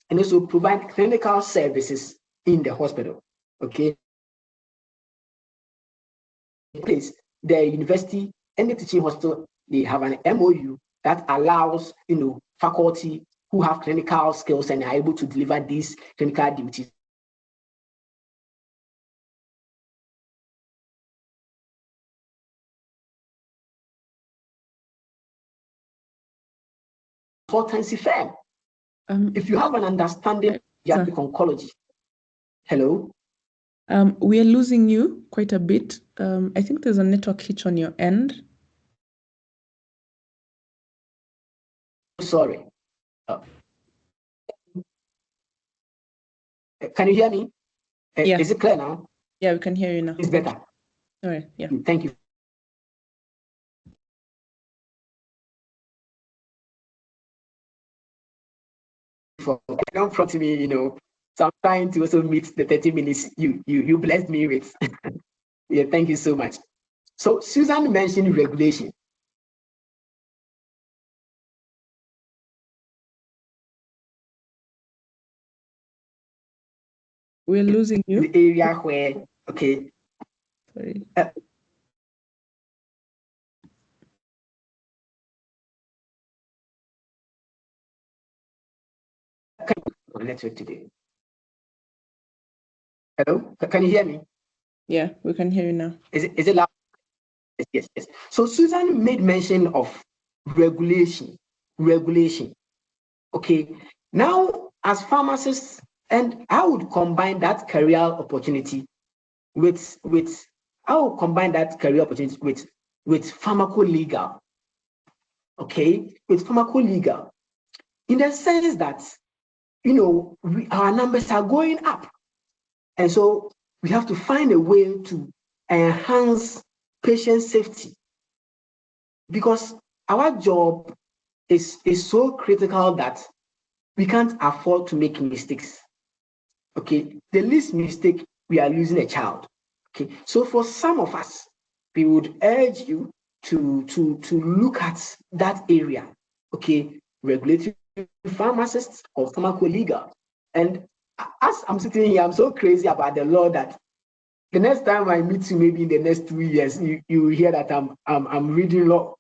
and also provide clinical services in the hospital. Okay. Please, the university and the teaching hospital, they have an MOU that allows faculty who have clinical skills and are able to deliver these clinical duties consultancy firm. If you have an understanding of pediatric oncology. Hello? We are losing you quite a bit. I think there's a network hitch on your end. Sorry. Can you hear me? Yeah. Is it clear now? Yeah, we can hear you now. It's better. All right. Yeah. Thank you. For don't front me, so I'm trying to also meet the 30 minutes you blessed me with. Yeah, thank you so much. So Susan mentioned regulation. We're losing you. The area where, okay. Sorry. Network today. Hello, can you hear me? Yeah, we can hear you now. Is it loud? Yes. So Susan made mention of regulation. Okay. Now, as pharmacists, and I would combine that career opportunity with pharmacolegal. Okay, with pharmacolegal, in the sense that our numbers are going up, and so we have to find a way to enhance patient safety, because our job is so critical that we can't afford to make mistakes. Okay, the least mistake, we are losing a child. Okay, so for some of us, we would urge you to look at that area. Okay, regulatory pharmacists or pharmacolegal. And as I'm sitting here, I'm so crazy about the law that the next time I meet you, maybe in the next 2 years, you will hear that I'm reading law.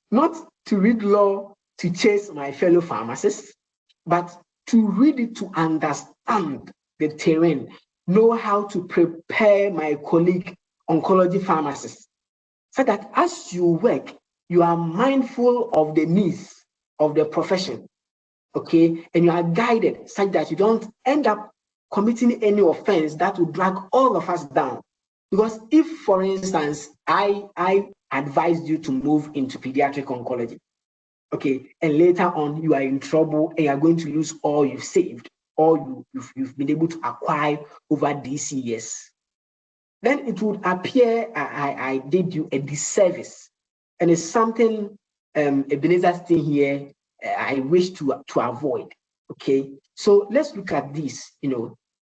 Not to read law to chase my fellow pharmacists, but to read it to understand the terrain, know how to prepare my colleague oncology pharmacists, so that as you work, you are mindful of the needs of the profession, okay, and you are guided such that you don't end up committing any offense that will drag all of us down. Because if, for instance, I advised you to move into pediatric oncology, okay, and later on you are in trouble and you are going to lose all you've saved, all you've been able to acquire over these years, then it would appear I did you a disservice, and it's something Ebenezer sitting here I wish to avoid. Okay, so let's look at this.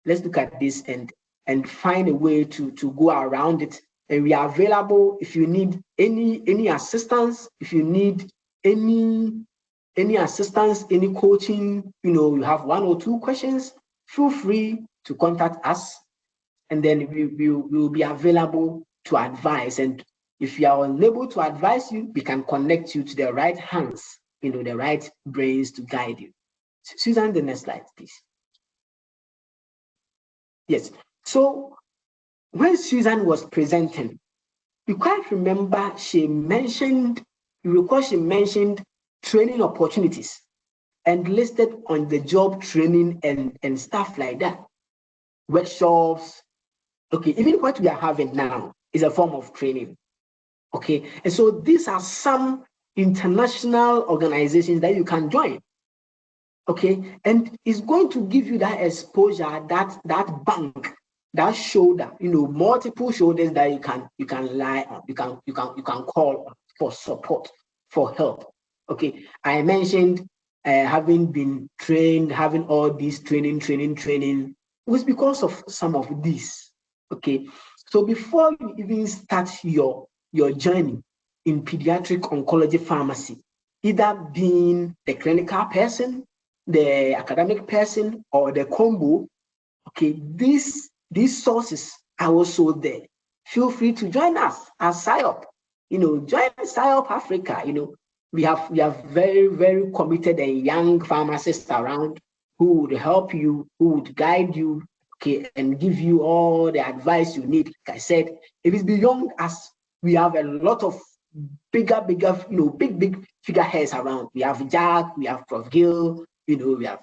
let's look at this and find a way to go around it. And we are available if you need any assistance, if you need any assistance, any coaching, you have 1 or 2 questions, feel free to contact us, and then we will be available to advise. And if you are unable to advise you, we can connect you to the right hands, the right brains to guide you. Susan, the next slide, please. Yes. So when Susan was presenting, you quite remember she mentioned training opportunities and listed on the job training and stuff like that, workshops. Okay, even what we are having now is a form of training. Okay, and so these are some international organizations that you can join. Okay, and it's going to give you that exposure, that bank, that shoulder, multiple shoulders that you can lie on, you can call on for support, for help. Okay, I mentioned having been trained, having all these training was because of some of these. Okay, so before you even start your journey in pediatric oncology pharmacy, either being the clinical person, the academic person, or the combo, okay, these sources are also there. Feel free to join us as PSYOP. Join PSYOP Africa. We have very, very committed and young pharmacists around who would help you, who would guide you, okay, and give you all the advice you need. Like I said, if it's beyond us, we have a lot of big figureheads around. We have Jack, we have Prof. Gill, we have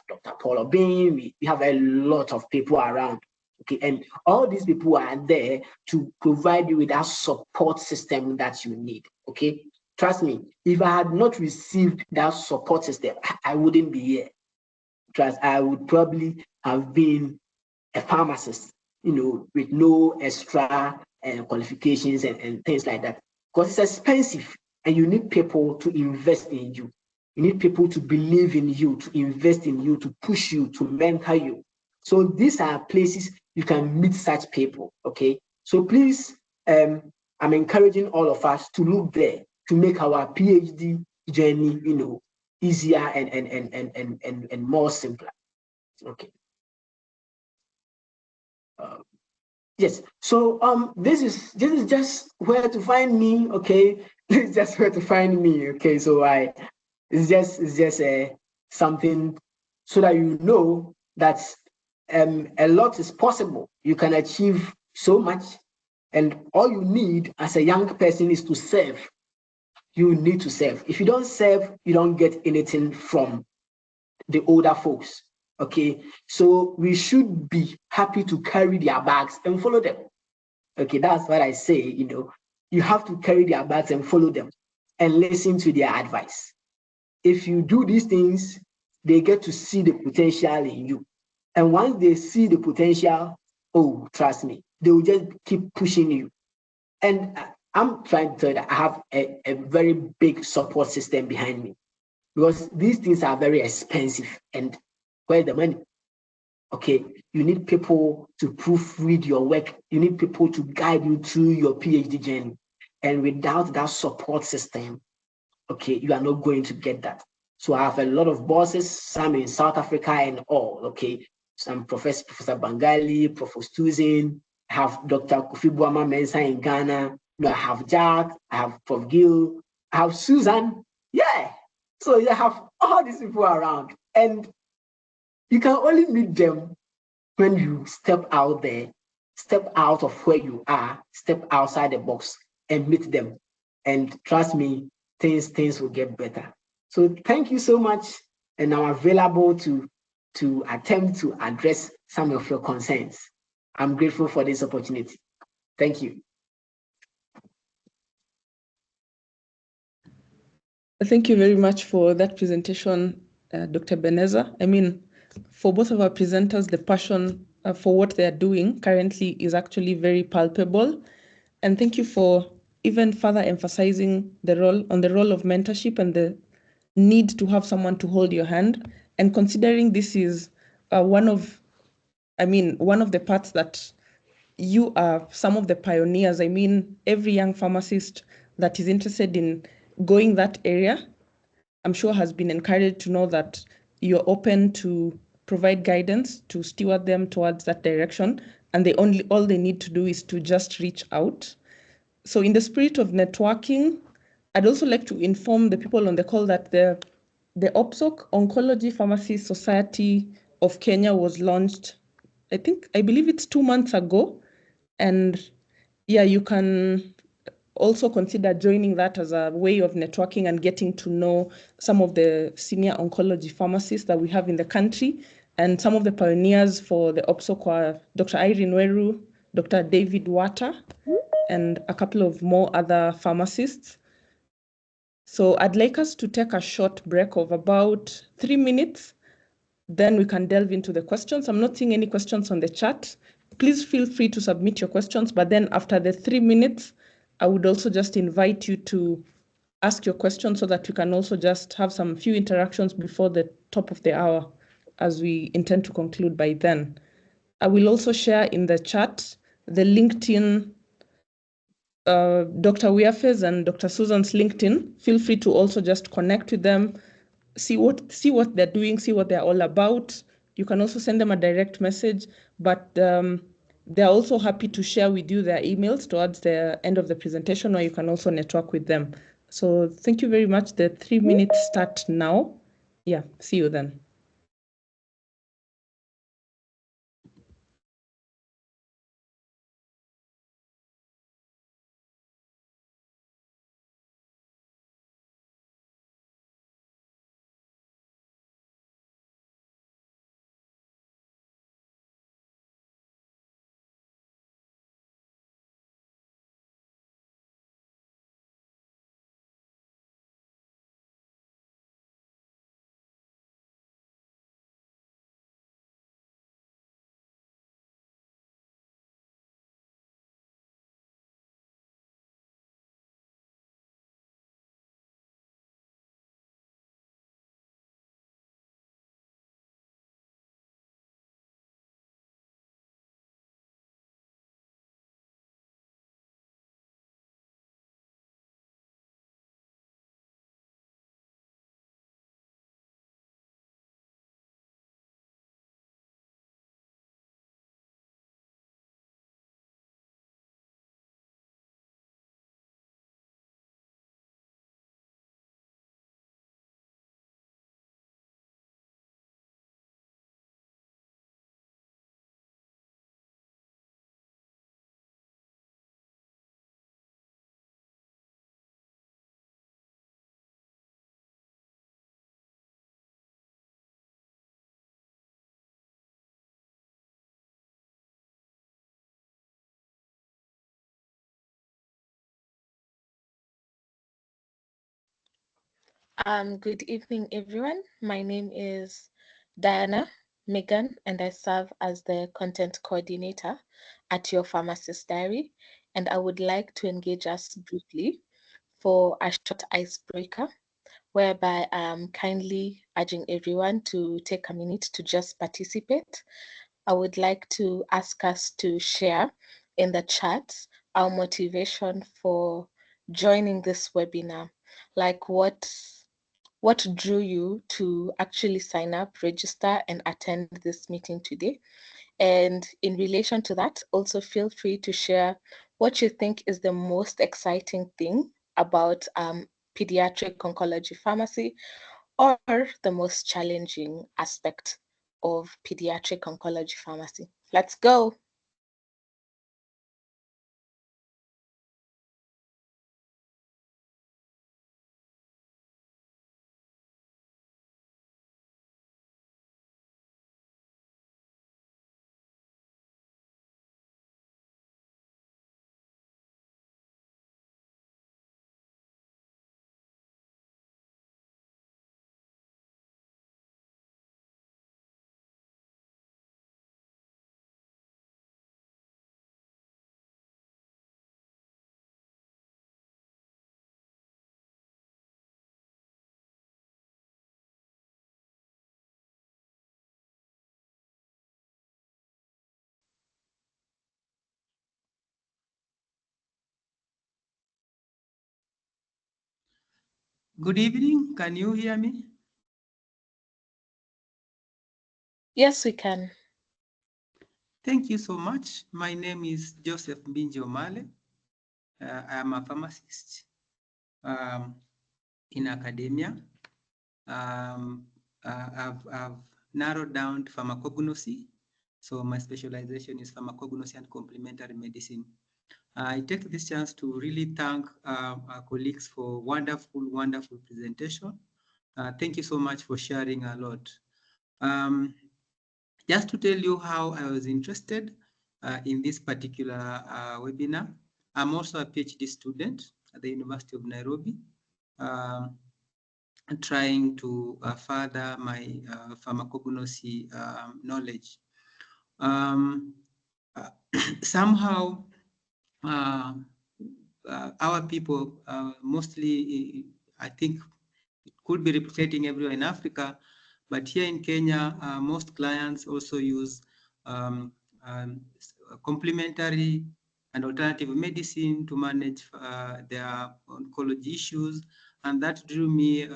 Dr. Paul Obin, we have a lot of people around. Okay, and all these people are there to provide you with that support system that you need. Okay, trust me, if I had not received that support system, I wouldn't be here. I would probably have been a pharmacist, with no extra qualifications and things like that, because it's expensive and you need people to invest in you. You need people to believe in you, to invest in you, to push you, to mentor you. So these are places you can meet such people, okay? So please, I'm encouraging all of us to look there to make our PhD journey, easier and more simpler. Okay. Yes. So this is just where to find me. Okay. This is just where to find me. Okay. So it's just something so that you know that a lot is possible. You can achieve so much, and all you need as a young person is to serve. You need to serve. If you don't serve, you don't get anything from the older folks. Okay, so we should be happy to carry their bags and follow them. Okay, that's what I say. You have to carry their bags and follow them and listen to their advice. If you do these things, they get to see the potential in you. And once they see the potential, oh, trust me, they will just keep pushing you. And I'm trying to tell you that I have a very big support system behind me, because these things are very expensive. And where's the money? Okay, you need people to proofread your work. You need people to guide you through your PhD journey. And without that support system, okay, you are not going to get that. So I have a lot of bosses, some in South Africa and all, okay. Some Professor Bangali, Professor Stuzin, I have Dr. 𝗣𝗲𝗰𝗇 in Ghana, I have Jack, I have Prof. Gill, I have Susan, yeah. So you have all these people around, and you can only meet them when you step out there, step out of where you are, step outside the box and meet them. And trust me, things will get better. So thank you so much, and I'm available to attempt to address some of your concerns. I'm grateful for this opportunity. Thank you. Thank you very much for that presentation, Dr. Ebenezer. I mean, for both of our presenters, the passion for what they're doing currently is actually very palpable. And thank you for even further emphasizing the role of mentorship and the need to have someone to hold your hand. And considering this is one of I mean, one of the parts that you are some of the pioneers. I mean, every young pharmacist that is interested in going that area, I'm sure has been encouraged to know that you're open to provide guidance, to steward them towards that direction. And all they need to do is to just reach out. So in the spirit of networking, I'd also like to inform the people on the call that the OPSOC, Oncology Pharmacy Society of Kenya, was launched, I believe it's 2 months ago. And yeah, you can also consider joining that as a way of networking and getting to know some of the senior oncology pharmacists that we have in the country. And some of the pioneers for the OPSOC are Dr. 𝗍𝗰𝗿, Dr. 𝗍𝗵𝗿𝗃𝗏, and a couple of more other pharmacists. So I'd like us to take a short break of about 3 minutes. Then we can delve into the questions. I'm not seeing any questions on the chat. Please feel free to submit your questions. But then after the 3 minutes, I would also just invite you to ask your questions so that we can also just have some few interactions before the top of the hour, as we intend to conclude by then. I will also share in the chat the LinkedIn, Dr. Wiafe's and Dr. Susan's LinkedIn. Feel free to also just connect with them, see what they're doing, see what they're all about. You can also send them a direct message, but they're also happy to share with you their emails towards the end of the presentation, or you can also network with them. So thank you very much. The 3 minutes start now. Yeah, see you then. Good evening, everyone. My name is Diana Megan, and I serve as the content coordinator at your Pharmacist Diary. And I would like to engage us briefly for a short icebreaker, whereby I'm kindly urging everyone to take a minute to just participate. I would like to ask us to share in the chat our motivation for joining this webinar, like what drew you to actually sign up, register, and attend this meeting today? And in relation to that, also feel free to share what you think is the most exciting thing about pediatric oncology pharmacy, or the most challenging aspect of pediatric oncology pharmacy. Let's go. Good evening. Can you hear me? Yes, we can. Thank you so much. My name is 𝗣𝗵𝗿𝗶𝗵𝗆. I am a pharmacist in academia. I've narrowed down to pharmacognosy. So my specialization is pharmacognosy and complementary medicine. I take this chance to really thank our colleagues for wonderful presentation. Thank you so much for sharing a lot. Just to tell you how I was interested in this particular webinar, I'm also a PhD student at the University of Nairobi, trying to further my pharmacognosy knowledge. Somehow, our people mostly, I think, it could be replicating everywhere in Africa, but here in Kenya, most clients also use complementary and alternative medicine to manage their oncology issues, and that drew me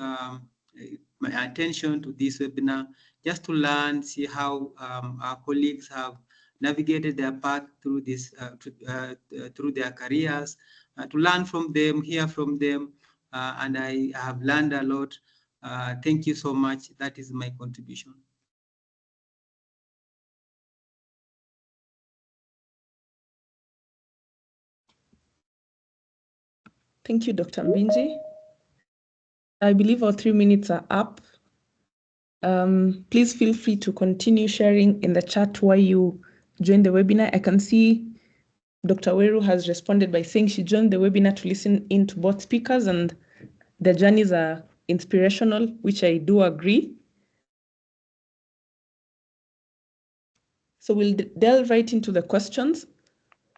my attention to this webinar, just to learn, see how our colleagues have navigated their path through this, through their careers, to learn from them, hear from them, and I have learned a lot. Thank you so much. That is my contribution. Thank you, Dr. Mpinji. I believe our 3 minutes are up. Please feel free to continue sharing in the chat why you joined the webinar. I can see Dr. Weru has responded by saying she joined the webinar to listen in to both speakers and their journeys are inspirational, which I do agree. So we'll delve right into the questions.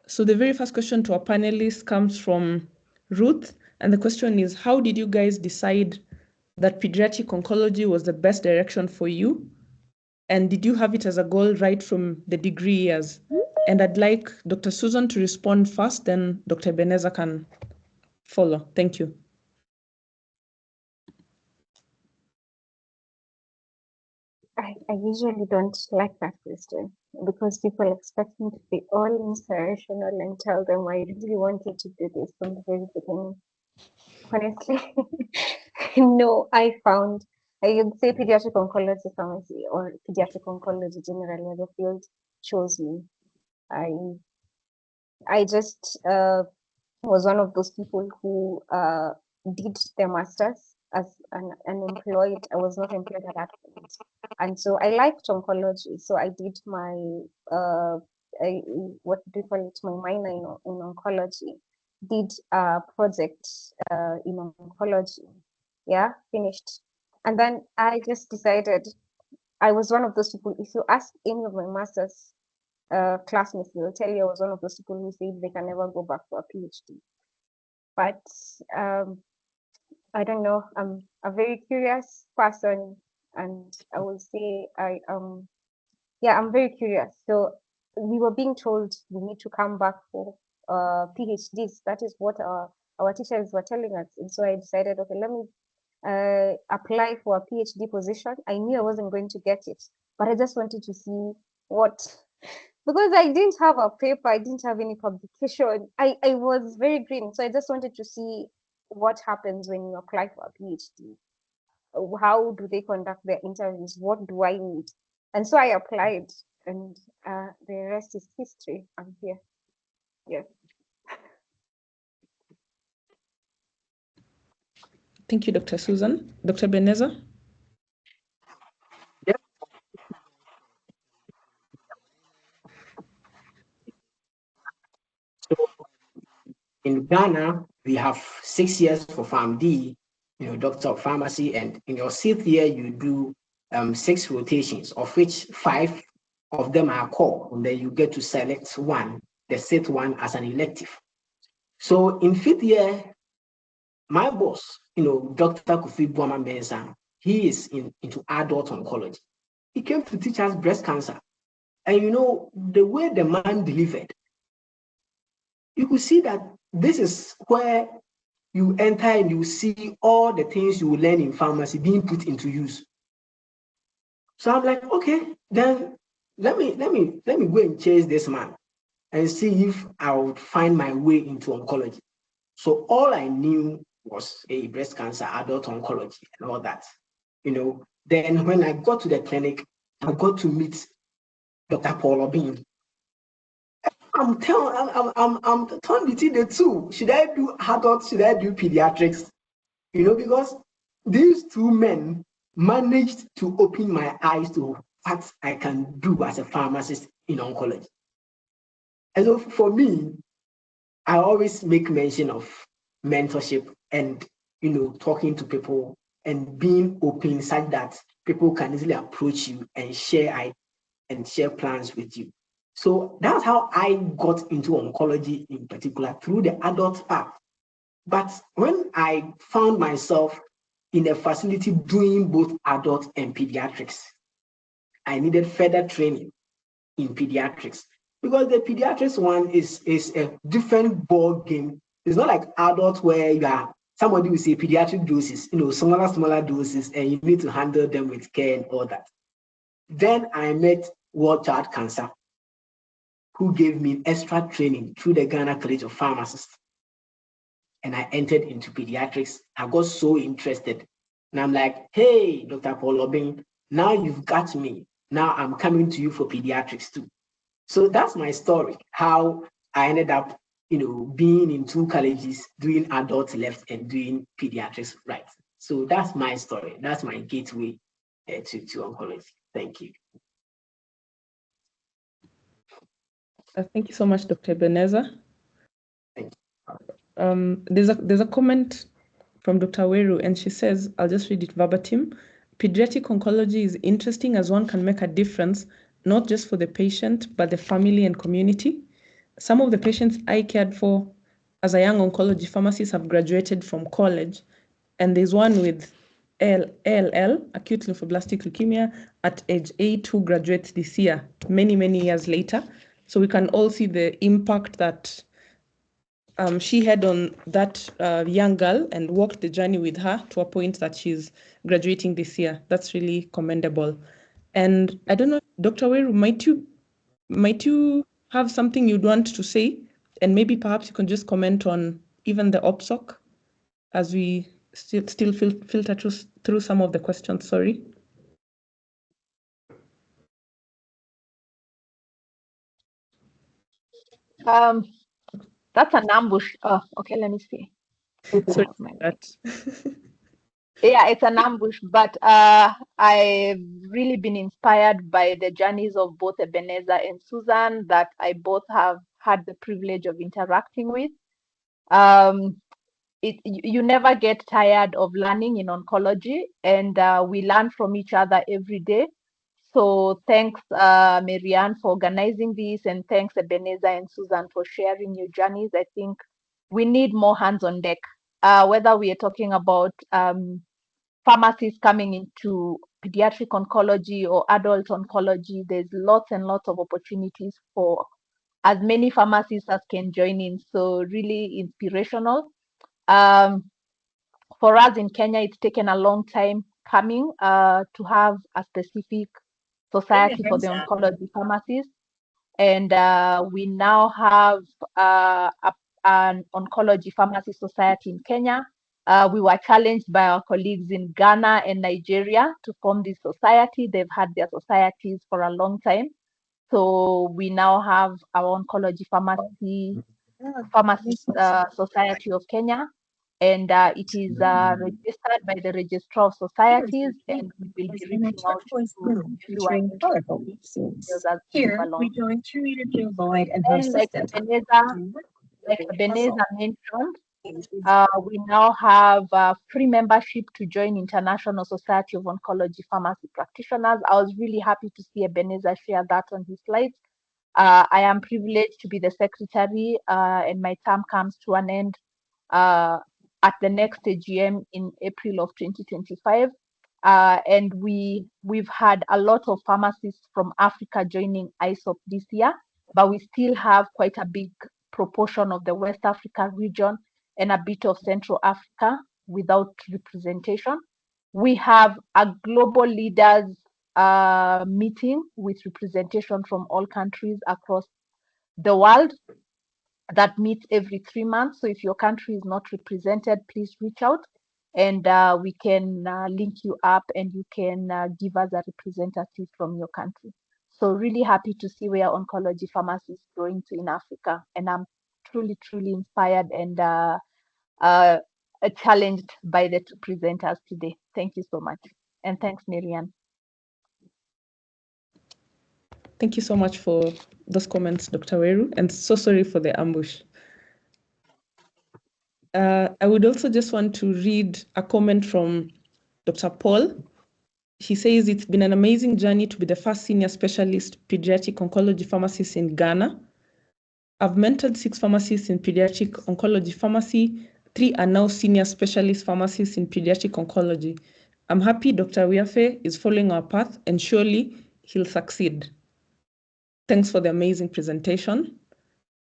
So the very first question to our panelists comes from Ruth, and the question is, how did you guys decide that pediatric oncology was the best direction for you? And did you have it as a goal right from the degree years? And I'd like Dr. Susan to respond first, then Dr. Ebenezer can follow. Thank you. I usually don't like that question because people expect me to be all inspirational and tell them I really wanted to do this from the very beginning. Honestly, no, I would say pediatric oncology pharmacy or pediatric oncology generally as a field chose me. I just was one of those people who did their masters as an unemployed. I was not employed at that point, and so I liked oncology. So I did my what do you call it? My minor in oncology. Did a project in oncology. Yeah, finished, and then I just decided. I was one of those people. If you ask any of my masters classmates, will tell you I was one of those people who said they can never go back for a PhD. But I don't know. I'm a very curious person, and I will say I'm very curious. So we were being told we need to come back for PhDs. That is what our teachers were telling us, and so I decided, okay, let me apply for a PhD position. I knew I wasn't going to get it, but I just wanted to see what, because I didn't have a paper, I didn't have any publication. I was very green, so I just wanted to see what happens when you apply for a PhD. How do they conduct their interviews? What do I need? And so I applied, and the rest is history. I'm here. Yeah. Thank you, Dr. Susan. Dr. Ebenezer? So in Ghana, we have 6 years for PharmD, Doctor of Pharmacy, and in your 6th year, you do 6 rotations, of which 5 of them are core, and then you get to select one, the 6th one, as an elective. So in 5th year, my boss, Dr. 𝗣𝗶𝗶𝗶𝗆, he is into adult oncology. He came to teach us breast cancer. And the way the man delivered, you could see that this is where you enter and you see all the things you will learn in pharmacy being put into use. So I'm like, okay, then let me go and chase this man and see if I would find my way into oncology. So all I knew was breast cancer, adult oncology, and all that. Then when I got to the clinic, I got to meet Dr. 𝗶𝗶𝗶𝗶𝗆. I'm torn between the two. Should I do adults? Should I do pediatrics? Because these two men managed to open my eyes to what I can do as a pharmacist in oncology. And so for me, I always make mention of mentorship and, talking to people and being open such that people can easily approach you and share plans with you. So that's how I got into oncology in particular, through the adult path. But when I found myself in a facility doing both adult and pediatrics, I needed further training in pediatrics, because the pediatrics one is a different ball game. It's not like adult where somebody will say pediatric doses, smaller doses, and you need to handle them with care and all that. Then I met World Child Cancer, who gave me extra training through the Ghana College of Pharmacists. And I entered into pediatrics. I got so interested. And I'm like, hey, Dr. 𝗶𝗶𝗶𝗶𝗆, now you've got me. Now I'm coming to you for pediatrics too. So that's my story, how I ended up, being in two colleges, doing adult left and doing pediatrics right. So that's my story. That's my gateway to oncology. Thank you. Thank you so much, Dr. Ebenezer. Thank you. There's a comment from Dr. Weru, and she says, I'll just read it verbatim. Pediatric oncology is interesting as one can make a difference, not just for the patient, but the family and community. Some of the patients I cared for as a young oncology pharmacist have graduated from college, and there's one with ALL, acute lymphoblastic leukemia, at age 8 who graduates this year, many years later. So we can all see the impact that she had on that young girl, and walked the journey with her to a point that she's graduating this year. That's really commendable. And I don't know, Dr. Weru, might you have something you'd want to say? And maybe perhaps you can just comment on even the OPSOC as we still filter through some of the questions. Sorry. That's an ambush. Oh, okay, let me see. Sorry that. Yeah, it's an ambush, but I've really been inspired by the journeys of both Ebenezer and Susan that I both have had the privilege of interacting with. You never get tired of learning in oncology, and we learn from each other every day. So thanks, Marianne, for organizing this, and thanks, Ebenezer and Susan, for sharing your journeys. I think we need more hands on deck, whether we are talking about pharmacists coming into pediatric oncology or adult oncology. There's lots and lots of opportunities for as many pharmacists as can join in. So really inspirational. For us in Kenya, it's taken a long time coming to have a specific society for the oncology pharmacists. And we now have an oncology pharmacy society in Kenya. We were challenged by our colleagues in Ghana and Nigeria to form this society. They've had their societies for a long time. So we now have our oncology pharmacist society of Kenya. And it is registered by the Registrar of Societies, and we will be reaching out to Here, we join curator Jill Lloyd and her assistant. Like Ebenezer mentioned, we now have free membership to join International Society of Oncology Pharmacy Practitioners. I was really happy to see Ebenezer share that on his slides. I am privileged to be the secretary, and my term comes to an end at the next AGM in April of 2025. And we've had a lot of pharmacists from Africa joining ISOP this year, but we still have quite a big proportion of the West Africa region and a bit of Central Africa without representation. We have a global leaders meeting with representation from all countries across the world that meets every 3 months. So if your country is not represented, please reach out and we can link you up and you can give us a representative from your country. So really happy to see where oncology pharmacy is going to in Africa. And I'm truly, truly inspired and challenged by the two presenters today. Thank you so much. And thanks, Marianne. Thank you so much for those comments, Dr. Weru, and so sorry for the ambush. I would also just want to read a comment from Dr. Paul. He says, it's been an amazing journey to be the first senior specialist pediatric oncology pharmacist in Ghana. I've mentored 6 pharmacists in pediatric oncology pharmacy. 3 are now senior specialist pharmacists in pediatric oncology. I'm happy Dr. Wiafe is following our path and surely he'll succeed. Thanks for the amazing presentation.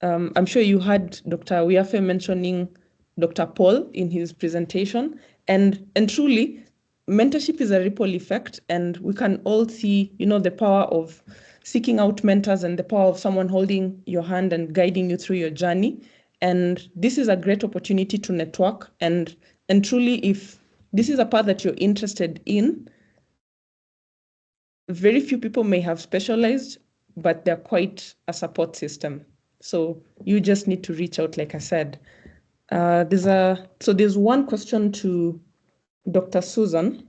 I'm sure you heard Dr. Wiafe mentioning Dr. Paul in his presentation, and truly, mentorship is a ripple effect, and we can all see, the power of seeking out mentors and the power of someone holding your hand and guiding you through your journey. And this is a great opportunity to network, and truly, if this is a path that you're interested in, very few people may have specialized, but they're quite a support system. So you just need to reach out, like I said. There's one question to Dr. Susan,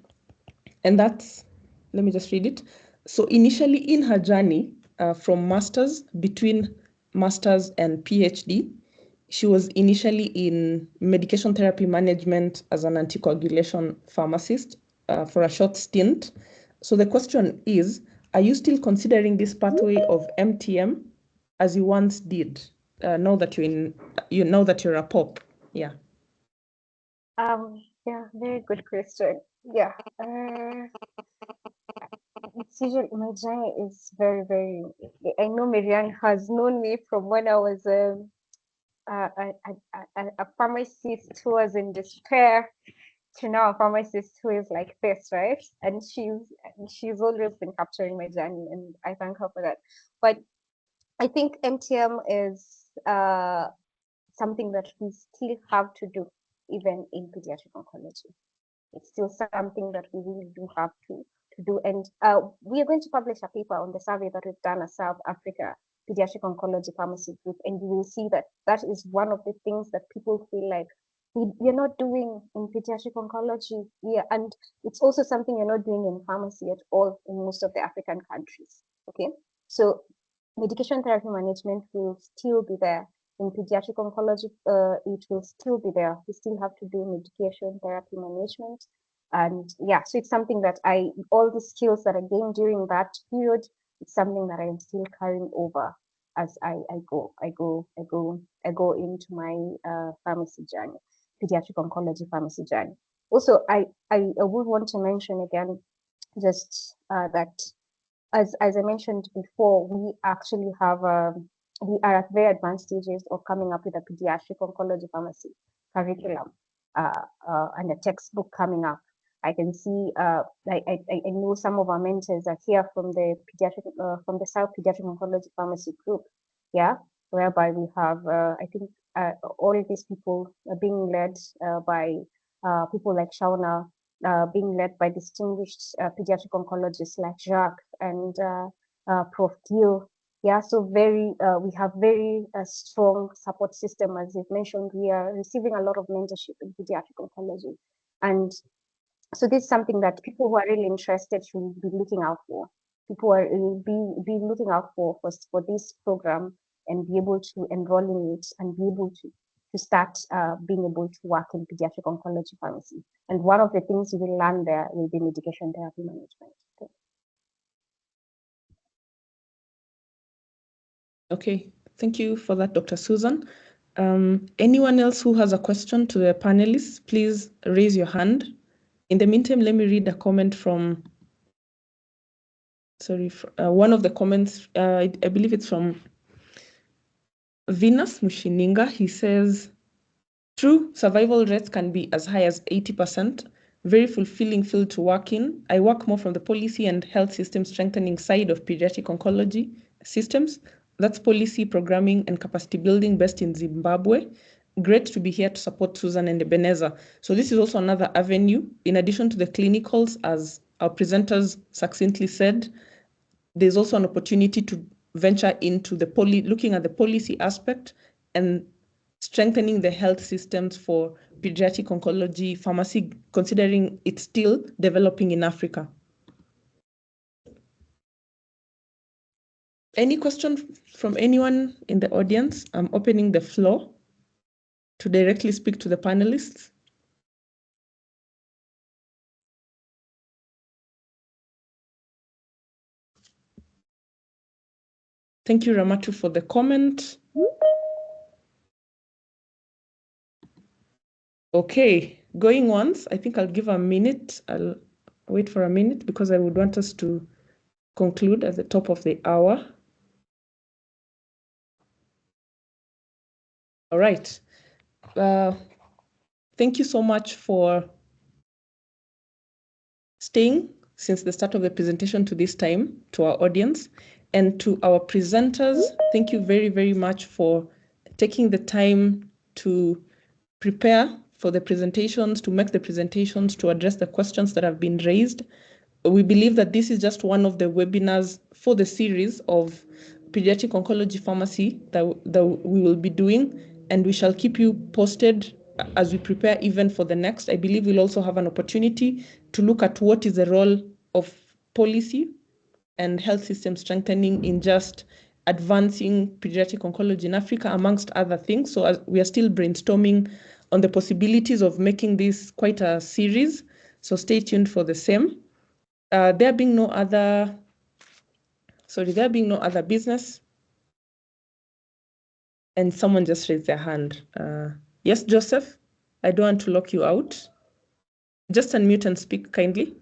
and that's, let me just read it. So initially in her journey from between master's and PhD, she was initially in medication therapy management as an anticoagulation pharmacist for a short stint. So the question is, are you still considering this pathway of MTM as you once did? Now that you're a POP? Yeah. Yeah, very good question. Yeah. It's usually, my journey is very, very, I know Marianne has known me from when I was a pharmacist who was in despair to now a pharmacist who is like this, right? And she's always been capturing my journey, and I thank her for that. But I think MTM is something that we still have to do even in pediatric oncology. It's still something that we really do have to do. And we are going to publish a paper on the survey that we've done as South Africa Pediatric Oncology Pharmacy Group, and you will see that that is one of the things that people feel like we're not doing in pediatric oncology. Yeah, and it's also something you're not doing in pharmacy at all in most of the African countries. Okay, so medication therapy management will still be there. In pediatric oncology, it will still be there. We still have to do medication therapy management. And yeah, so it's something that all the skills that I gained during that period, it's something that I'm still carrying over as I go into my pharmacy journey, pediatric oncology pharmacy journey. Also, I would want to mention again, just that as I mentioned before, we actually have we are at very advanced stages of coming up with a pediatric oncology pharmacy curriculum and a textbook coming up. I can see, I know some of our mentors are here from the South Pediatric Oncology Pharmacy Group, yeah, whereby we have, I think, all of these people are being led by people like Shauna, being led by distinguished pediatric oncologists like Jacques and Prof. Gil. Yeah, so we have very strong support system. As you've mentioned, we are receiving a lot of mentorship in pediatric oncology. And so this is something that people who are really interested should be looking out for. People are be looking out for this program and be able to enroll in it and be able to start being able to work in pediatric oncology pharmacy. And one of the things you will learn there will be medication therapy management. Okay, thank you for that, Dr. Susan. Anyone else who has a question to the panelists, please raise your hand. In the meantime, let me read a comment from, one of the comments, I believe it's from Venus Mushininga. He says, True, survival rates can be as high as 80%. Very fulfilling field to work in. I work more from the policy and health system strengthening side of pediatric oncology systems. That's policy, programming, and capacity building based in Zimbabwe. Great to be here to support Susan and Ebenezer. So this is also another avenue. In addition to the clinicals, as our presenters succinctly said, there's also an opportunity to venture into the looking at the policy aspect and strengthening the health systems for pediatric oncology pharmacy, considering it's still developing in Africa. Any questions from anyone in the audience? I'm opening the floor to directly speak to the panelists. Thank you, Ramatu, for the comment. Okay, going once. I think I'll give a minute. I'll wait for a minute because I would want us to conclude at the top of the hour. All right. Thank you so much for staying since the start of the presentation to this time, to our audience. And to our presenters, thank you very, very much for taking the time to prepare for the presentations, to make the presentations, to address the questions that have been raised. We believe that this is just one of the webinars for the series of pediatric oncology pharmacy that we will be doing, and we shall keep you posted as we prepare even for the next. I believe we'll also have an opportunity to look at what is the role of policy and health system strengthening in just advancing pediatric oncology in Africa, amongst other things. So as we are still brainstorming on the possibilities of making this quite a series. So stay tuned for the same. There being no other business. And someone just raised their hand. Yes, Joseph, I don't want to lock you out. Just unmute and speak kindly.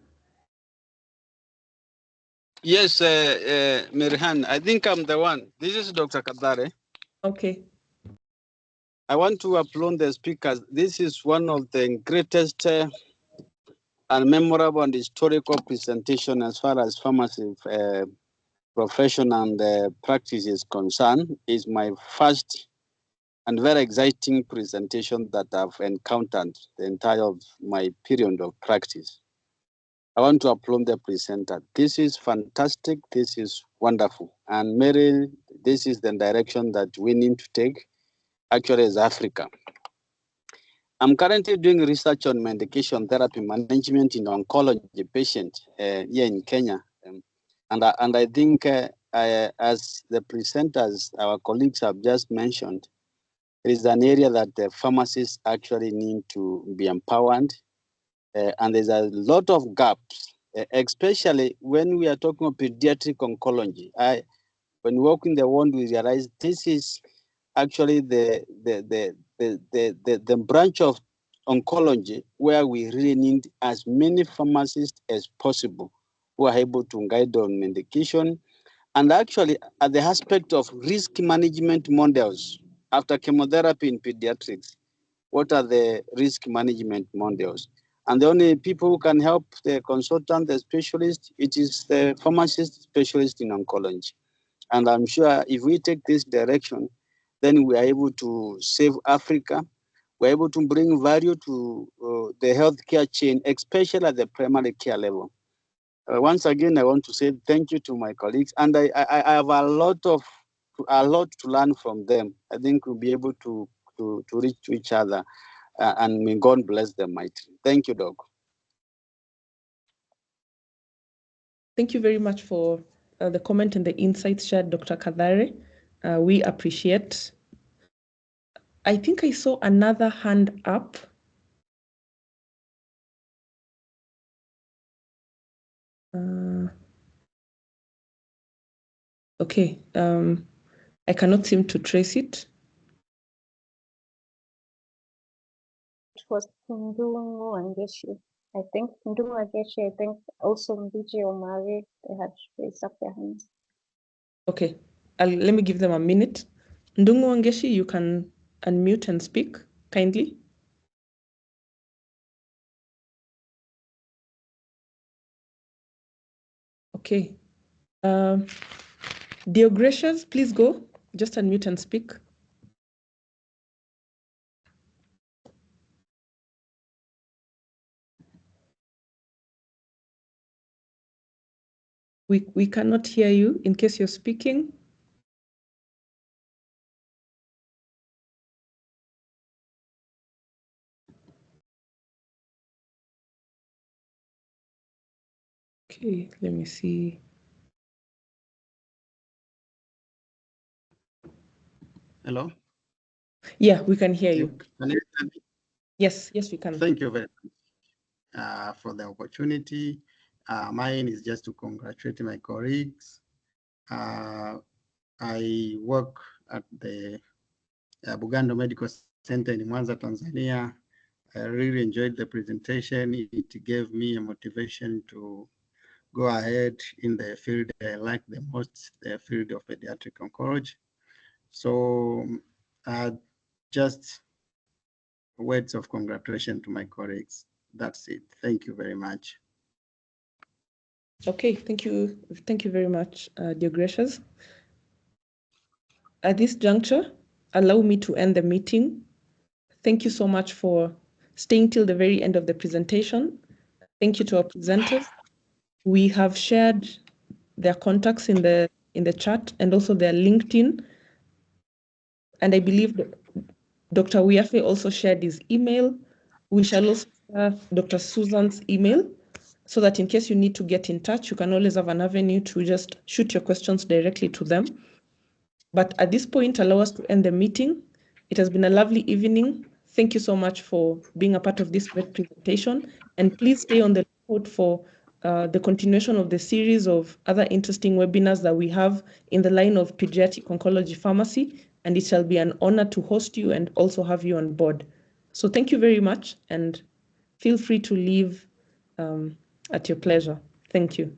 Yes, Merihan, I think I'm the one. This is Dr. Kadare. Okay. I want to applaud the speakers. This is one of the greatest and memorable and historical presentation as far as pharmacy profession and practice is concerned. It's my first and very exciting presentation that I've encountered the entire of my period of practice. I want to applaud the presenter. This is fantastic. This is wonderful. And Mary, this is the direction that we need to take, actually, as Africa. I'm currently doing research on medication therapy management in oncology patients here in Kenya. And I think as the presenters, our colleagues have just mentioned, it is an area that the pharmacists actually need to be empowered. And there's a lot of gaps, especially when we are talking about pediatric oncology. When we walk in the world, we realize this is actually the branch of oncology where we really need as many pharmacists as possible who are able to guide on medication. And actually, at the aspect of risk management models after chemotherapy in pediatrics, what are the risk management models? And the only people who can help the consultant, the specialist, it is the pharmacist specialist in oncology. And I'm sure if we take this direction, then we are able to save Africa. We're able to bring value to the healthcare chain, especially at the primary care level. Once again, I want to say thank you to my colleagues. And I have a lot to learn from them. I think we'll be able to reach to each other. And may God bless them mightily. Thank you, Doc. Thank you very much for the comment and the insights shared, Dr. Kadare. We appreciate. I think I saw another hand up. Okay, I cannot seem to trace it. It was Ndungu Wangeshi. I think Ndungu Wangeshi, I think also Mbiji Omari, they had raised up their hands. Okay, let me give them a minute. Ndungu Wangeshi, you can unmute and speak kindly. Okay. 𝗣𝗲𝗱𝗃𝗃, please go. Just unmute and speak. We cannot hear you in case you're speaking. Okay, let me see. Hello? Yeah, we can hear you. Can you hear me? Yes, we can. Thank you very much for the opportunity. Mine is just to congratulate my colleagues. I work at the Bugando Medical Center in Mwanza, Tanzania. I really enjoyed the presentation. It gave me a motivation to go ahead in the field I like the most, the field of pediatric oncology. So just words of congratulations to my colleagues. That's it. Thank you very much. Okay, thank you very much, 𝗣𝗲𝗱𝗃𝗃. At this juncture, allow me to end the meeting. Thank you so much for staying till the very end of the presentation. Thank you to our presenters. We have shared their contacts in the chat and also their LinkedIn. And I believe that Dr. Wiafe also shared his email. We shall also share Dr. Susan's email so that in case you need to get in touch, you can always have an avenue to just shoot your questions directly to them. But at this point, allow us to end the meeting. It has been a lovely evening. Thank you so much for being a part of this great presentation. And please stay on the lookout for the continuation of the series of other interesting webinars that we have in the line of pediatric oncology pharmacy. And it shall be an honor to host you and also have you on board. So thank you very much and feel free to leave at your pleasure. Thank you.